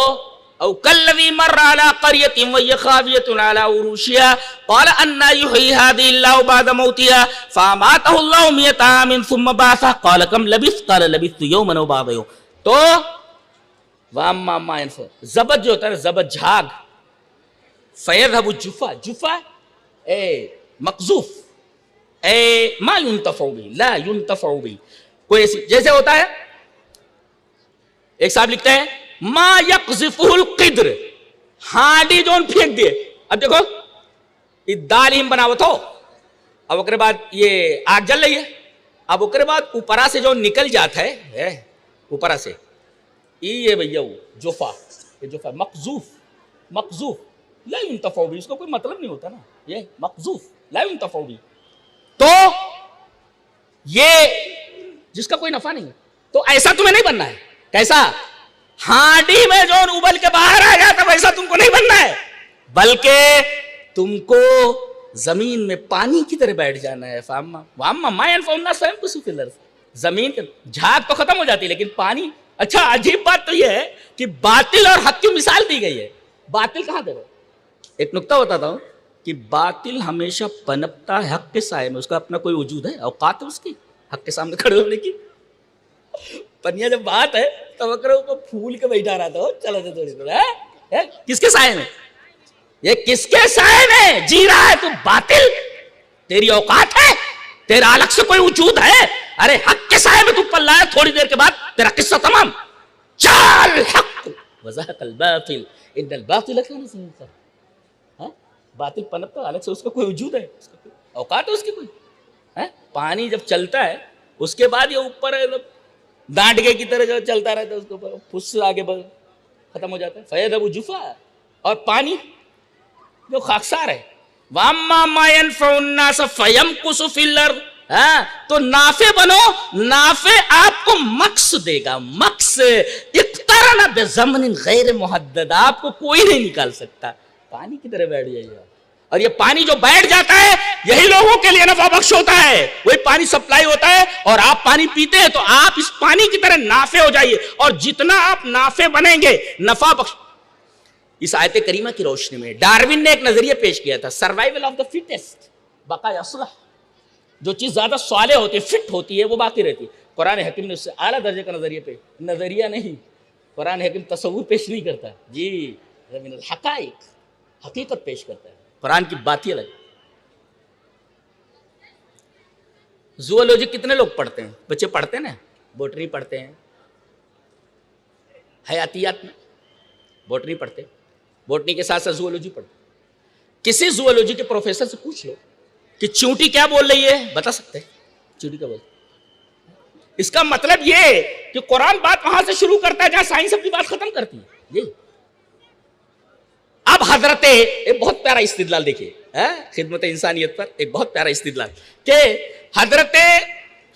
او کالذی مر علی قریۃ وہی خاویۃ علی عروشها قال انا یحیی هذه اللہ بعد موتها فاماتہ اللہ 100 عام ثم بعثہ قال کم لبثت قال لبثت یوما او بعض یوم. تو واما ما ينفع، زبد جو ہوتا ہے زبد جھاگ، فیذهب جفا، جفا اے مقذوف، اے ما ينتفع به، لا ينتفع به. کوئی ایسی جیسے ہوتا ہے، ایک صاحب لکھتے ہیں ما یقذفہ القدر، ہانڈی جو پھینک دیے. اب دیکھو یہ دال ہم بناوت ہو، اب اکرے بعد یہ آگ جل رہی ہے، اب اکرے بعد اوپرا سے جو نکل جاتا ہے اوپرا سے، یہ بھیا وہ جوفا، یہ جوفا مقذوف، مقذوف لا ينتفع به، اس کو کوئی مطلب نہیں ہوتا نا، یہ مقذوف لا ينتفع به. تو یہ جس کا کوئی نفع نہیں ہے، تو ایسا تمہیں نہیں بننا ہے. کیسا؟ ہانڈی میں جو ابل کے باہر آ جاتا ویسا تم کو نہیں بننا ہے، بلکہ تم کو زمین میں پانی کی طرح بیٹھ جانا ہے. واما ما ينفع الناس فيمكث في الارض، زمین کے جھاگ تو ختم ہو جاتی ہے لیکن پانی. اچھا عجیب بات تو یہ ہے کہ باطل اور حق کی مثال دی گئی ہے. باطل کہاں دے رہے؟ ایک نکتہ بتاتا ہوں کہ باطل ہمیشہ پنپتا ہے حق کے سائے میں، اس کا اپنا کوئی وجود ہے، اوقات ہے اس کی حق کے سامنے کھڑے ہونے کی. پنیا جب بات ہے تو بکرے کو پھول کے بیٹھا رہا تھا، چلا تھا تھوڑی تھوڑا، کس کے سائے میں؟ یہ کس کے سائے میں جی رہا ہے تو؟ باطل تیری اوقات ہے، تیرا الگ سے کوئی وجود ہے؟ ارے حق کے سائے میں تو پل رہا ہے، تھوڑی دیر کے بعد تیرا قصہ تمام. چال حق وزہق الباطل ان الباطل کان زہوقا. باطل پنپتا الگ سے، اس کا کوئی وجود ہے، اس کا کوئی اوقات ہے اس کی کوئی. پانی جب چلتا ہے اس کے بعد یہ اوپر ڈانٹگے کی طرح جو چلتا رہتا ہے، اس کے اوپر پھس سے آگے ختم ہو جاتا ہے. فیذهب جفا، اور پانی جو خاکسار ہے. واما ما ينفع الناس فيمكث في الارض، تو نافع بنو، نافع آپ کو مکس دے گا. مکس اقترن بزمن غیر محدد، آپ کو کوئی نہیں نکال سکتا. پانی کی طرح بیٹھ جائیے، اور یہ پانی جو بیٹھ جاتا ہے یہی لوگوں کے لیے نفع بخش ہوتا ہے. وہی پانی سپلائی ہوتا ہے اور آپ پانی پیتے ہیں، تو آپ اس پانی کی طرح نافع ہو جائیے، اور جتنا آپ نافع بنیں گے نفع بخش. اس آیت کریمہ کی روشنی میں ڈارون نے ایک نظریہ پیش کیا تھا، سروائیول آف دا فٹسٹ، بقائے اصلح. جو چیز زیادہ صالح ہوتی ہے، فٹ ہوتی ہے، وہ باقی رہتی ہے. قرآن حکیم نے اس سے اعلیٰ درجے کا نظریہ پیش، نظریہ نہیں، قرآن حکیم تصور پیش نہیں کرتا جی، من الحقائق، حقیقت پیش کرتا ہے. قرآن کی بات ہی الگ. زوالوجی کتنے لوگ پڑھتے ہیں؟ بچے پڑھتے ہیں نا، بوٹنی پڑھتے ہیں، حیاتیات میں بوٹنی پڑھتے، بوٹنی کے ساتھ ساتھ زوالوجی پڑھتے. کسی زوالوجی کے پروفیسر سے پوچھ لو کہ چونٹی کیا بول رہی ہے، بتا سکتے ہیں چونٹی کیا بول رہی ہے. اس کا مطلب یہ کہ قرآن بات وہاں سے شروع کرتا ہے جہاں سائنس اپنی بات ختم کرتی ہے. یہ اب حضرت ایک بہت پیارا استدلال دیکھیے خدمت انسانیت پر، ایک بہت پیارا استدلال کہ حضرت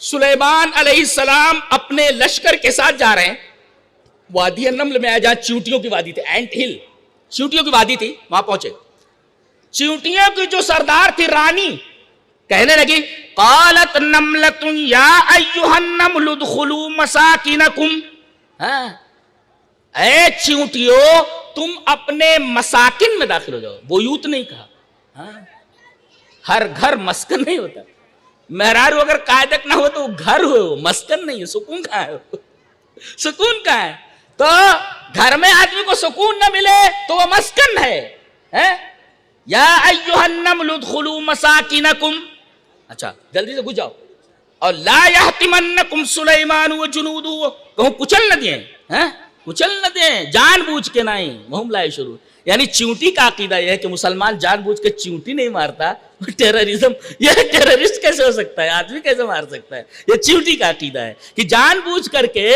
سلیمان علیہ السلام اپنے لشکر کے ساتھ جا رہے ہیں وادی النمل میں، جہاں چیونٹیوں کی وادی تھی، اینٹ ہل چیونٹیوں کی وادی تھی، وہاں پہنچے. چیونٹیوں کی جو سردار تھی رانی کہنے لگی قالت نملۃ یا ایھا النمل ادخلوا مساکنکم، اے چیونٹیوں تم اپنے مساکن میں داخل ہو جاؤ. بیوت نہیں کہا، ہر گھر مسکن نہیں ہوتا. مہرارو اگر قاعدک نہ ہو تو گھر ہو، مسکن نہیں ہے. سکون کہاں ہے؟ سکون کہاں ہے؟ تو گھر میں آدمی کو سکون نہ ملے تو وہ مسکن ہے. یا ایھا النمل ادخلوا مساکنکم، اچھا جلدی سے گھس جاؤ. اور لا یحطمنکم سلیمان وجنودہ، کہوں کچل نہ دیں، کچل نہ دیں، جان بوجھ کے نہیں، وہم لا یشعرون. یعنی چیونٹی کا عقیدہ یہ ہے کہ مسلمان جان بوجھ کے چیونٹی نہیں مارتا. ٹیررزم، یہ ٹیررسٹ کیسے ہو سکتا ہے؟ آدمی کیسے مار سکتا ہے؟ یہ چیونٹی کا عقیدہ ہے کہ جان بوجھ کر کے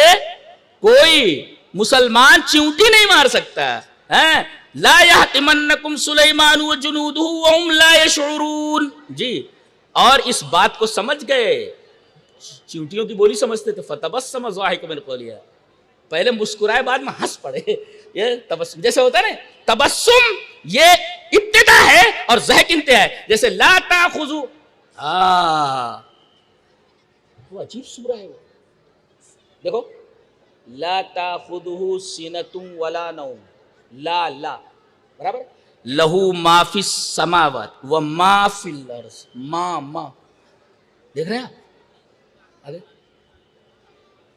کوئی مسلمان چیونٹی نہیں مار سکتا. لا یحطمنکم سلیمان وجنودہ وہم لا یشعرون. جی، اور اس بات کو سمجھ گئے، چیونٹیوں کی بولی سمجھتے تھے. فتبسم ضاحکا من قولہا، پہلے مسکرائے بعد میں ہنس پڑے. یہ تبسم جیسے ہوتا ہے نا، تبسم یہ ابتدا ہے اور ضحک انتہا ہے. جیسے لا تاخذوا، وہ عجیب سورہ ہے وہ. دیکھو لا تاخذہ سنۃ ولا نوم، لا برابر، لہو ما فی السماوات و ما فی الارض، ما دیکھ رہے ہیں آپ آگے،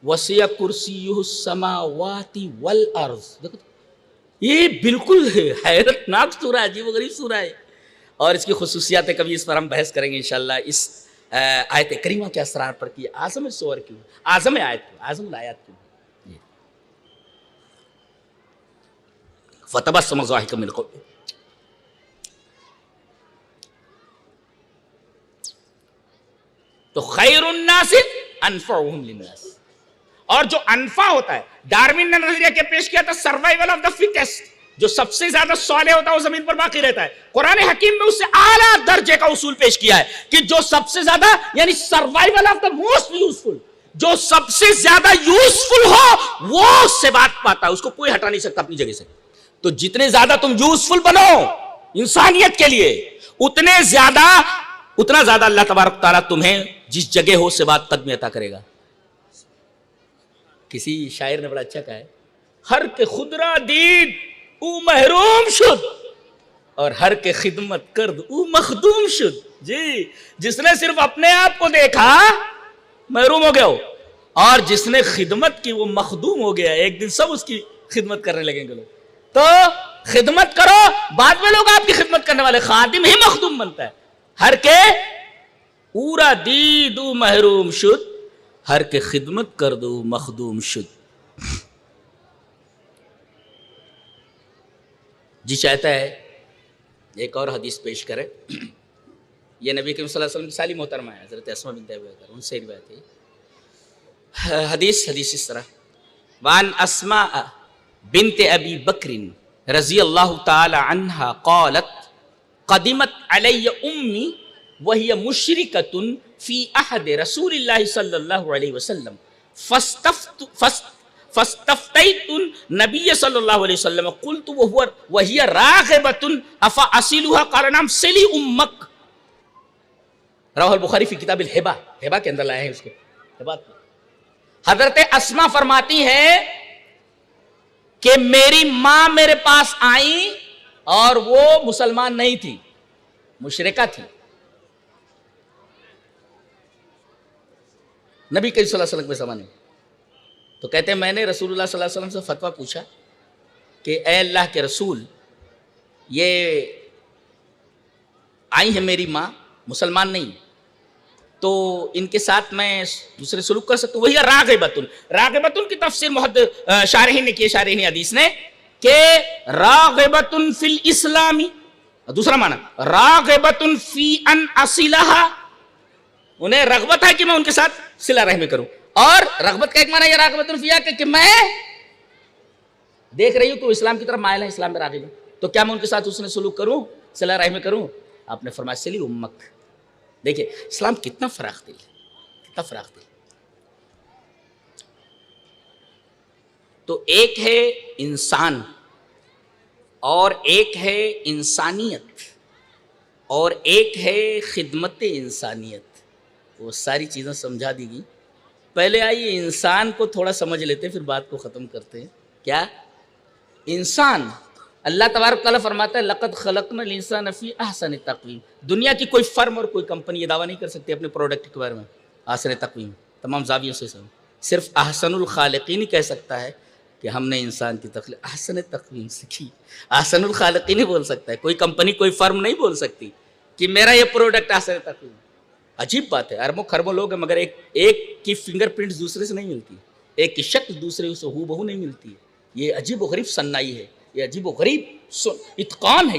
وسع کرسیہ السماوات والارض. دیکھو یہ بالکل حیرت ناک سورہ ہے، عجیب و غریب سورہ ہے. اور اس کی خصوصیات ہے، کبھی اس پر ہم بحث کریں گے انشاءاللہ. اس آیت کریمہ کے اسرار پر کی اعظم سور کیوں، اعظم آیت کیوں، اعظم الآیات کیوں. فتبسم ضاحکا من قوله، تو خیر الناس انفعهم للناس. اور جو انفع ہوتا ہے، ڈارون نے نظریہ کیا پیش کیا تھا، سروائیول آف دا فٹسٹ، جو سب سے زیادہ صالح ہوتا ہے وہ زمین پر باقی رہتا ہے. قرآن حکیم میں اس سے اعلیٰ درجے کا اصول پیش کیا ہے کہ جو سب سے زیادہ، یعنی survival of the most useful, جو سب سے زیادہ یوزفل ہو وہ اس سے بات پاتا ہے، اس کو کوئی ہٹا نہیں سکتا اپنی جگہ سے. تو جتنے زیادہ تم یوزفل بنو انسانیت کے لیے، اتنا زیادہ اللہ تبارک تعالیٰ تمہیں جس جگہ ہو سے بات قدمی عطا کرے گا. کسی شاعر نے بڑا اچھا کہا ہے، ہر کے خود را دید او محروم شد اور ہر کے خدمت کرد او مخدوم شد. جی، جس نے صرف اپنے آپ کو دیکھا محروم ہو گیا ہو، اور جس نے خدمت کی وہ مخدوم ہو گیا. ایک دن سب اس کی خدمت کرنے لگیں گے لوگ. تو خدمت کرو، بعد میں لوگ آپ کی خدمت کرنے والے، خادم ہی مخدوم بنتا ہے. ہر کے اورا دید او محروم شد، ہر کے خدمت کر دو مخدوم شد. جی چاہتا ہے ایک اور حدیث پیش کرے. یہ نبی کریم صلی اللہ علیہ وسلم کی سالی محترمہ ہے، حضرت اسماء بنت ابی بکر، ان سے روایت ہے. حدیث اس طرح، وان اسماء بنت ابی بکر رضی اللہ تعالی عنہا قالت قدمت علی امی وہی مشرکۃ فی عہد رسول اللہ صلی اللہ علیہ وسلم فاستفتیت النبی صلی اللہ علیہ وسلم قلت وہی راغبۃ افاصلها قال نعم صلی امک. رواه البخاری فی کتاب الہبہ، ہبہ کے اندر لائے ہیں اس کو. حضرت اسماء فرماتی ہے کہ میری ماں میرے پاس آئی اور وہ مسلمان نہیں تھی، مشرکہ تھی. نبی کریم صلی اللہ علیہ وسلم کے زمانے میں. تو کہتے ہیں میں نے رسول اللہ صلی اللہ علیہ وسلم سے فتویٰ پوچھا کہ اے اللہ کے رسول، یہ آئی ہے میری ماں، مسلمان نہیں، تو ان کے ساتھ میں دوسرے سلوک کر سکتا ہوں؟ وہی راغبتن کی تفسیر شارحین نے کی، شارحین حدیث نے، کہ راغبتن فی الاسلام، دوسرا معنی راغبتن فی ان اصلہا، انہیں رغبت ہے کہ میں ان کے ساتھ صلہ رحمی کروں. اور رغبت کا ایک معنی یہ راغبتن فیہا کہ میں دیکھ رہی ہوں تو اسلام کی طرف مائل ہے، اسلام میں راغب ہے، تو کیا میں ان کے ساتھ اس نے سلوک کروں، صلہ رحمی کروں؟ آپ نے فرمایا صلی امک. دیکھیں اسلام کتنا فراخ دل ہے، کتنا فراخ دل. تو ایک ہے انسان اور ایک ہے انسانیت اور ایک ہے خدمت انسانیت. وہ ساری چیزیں سمجھا دی گئی. پہلے آئیے انسان کو تھوڑا سمجھ لیتے ہیں، پھر بات کو ختم کرتے ہیں. کیا انسان؟ اللہ تبارک تعالیٰ فرماتا ہے لقد خلقنا الانسان فی احسن تقویم. دنیا کی کوئی فرم اور کوئی کمپنی یہ دعویٰ نہیں کر سکتی اپنے پروڈکٹ کے بارے میں احسن تقویم، تمام زاویوں سے. صرف احسن الخالقین ہی کہہ سکتا ہے کہ ہم نے انسان کی تخلیق احسن تقویم سے کی. احسن الخالقین ہی بول سکتا ہے، کوئی کمپنی کوئی فرم نہیں بول سکتی کہ میرا یہ پروڈکٹ احسن تقویم. عجیب بات ہے، اربوں خربوں لوگ ہیں مگر ایک کی فنگر پرنٹس دوسرے سے نہیں ملتی، ایک کی شکل دوسرے سے ہو بہو نہیں ملتی. یہ عجیب و غریب صنائی ہے، یہ عجیب و غریب اتقان ہے.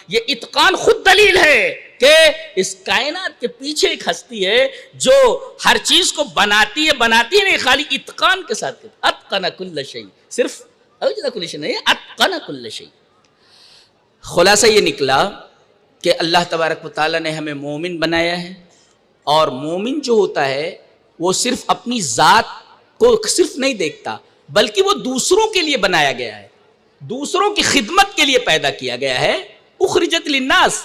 یہ اتقان خود دلیل ہے کہ اس کائنات کے پیچھے ایک ہستی ہے جو ہر چیز کو بناتی ہے نہیں، خالی اتقان کے ساتھ. اتقن کل شیء، صرف اوجد کل شیء نہیں، اتقن کل شیء. خلاصہ یہ نکلا کہ اللہ تبارک و تعالیٰ نے ہمیں مومن بنایا ہے، اور مومن جو ہوتا ہے وہ صرف اپنی ذات کو صرف نہیں دیکھتا بلکہ وہ دوسروں کے لیے بنایا گیا ہے، دوسروں کی خدمت کے لیے پیدا کیا گیا ہے. اخرجت للناس،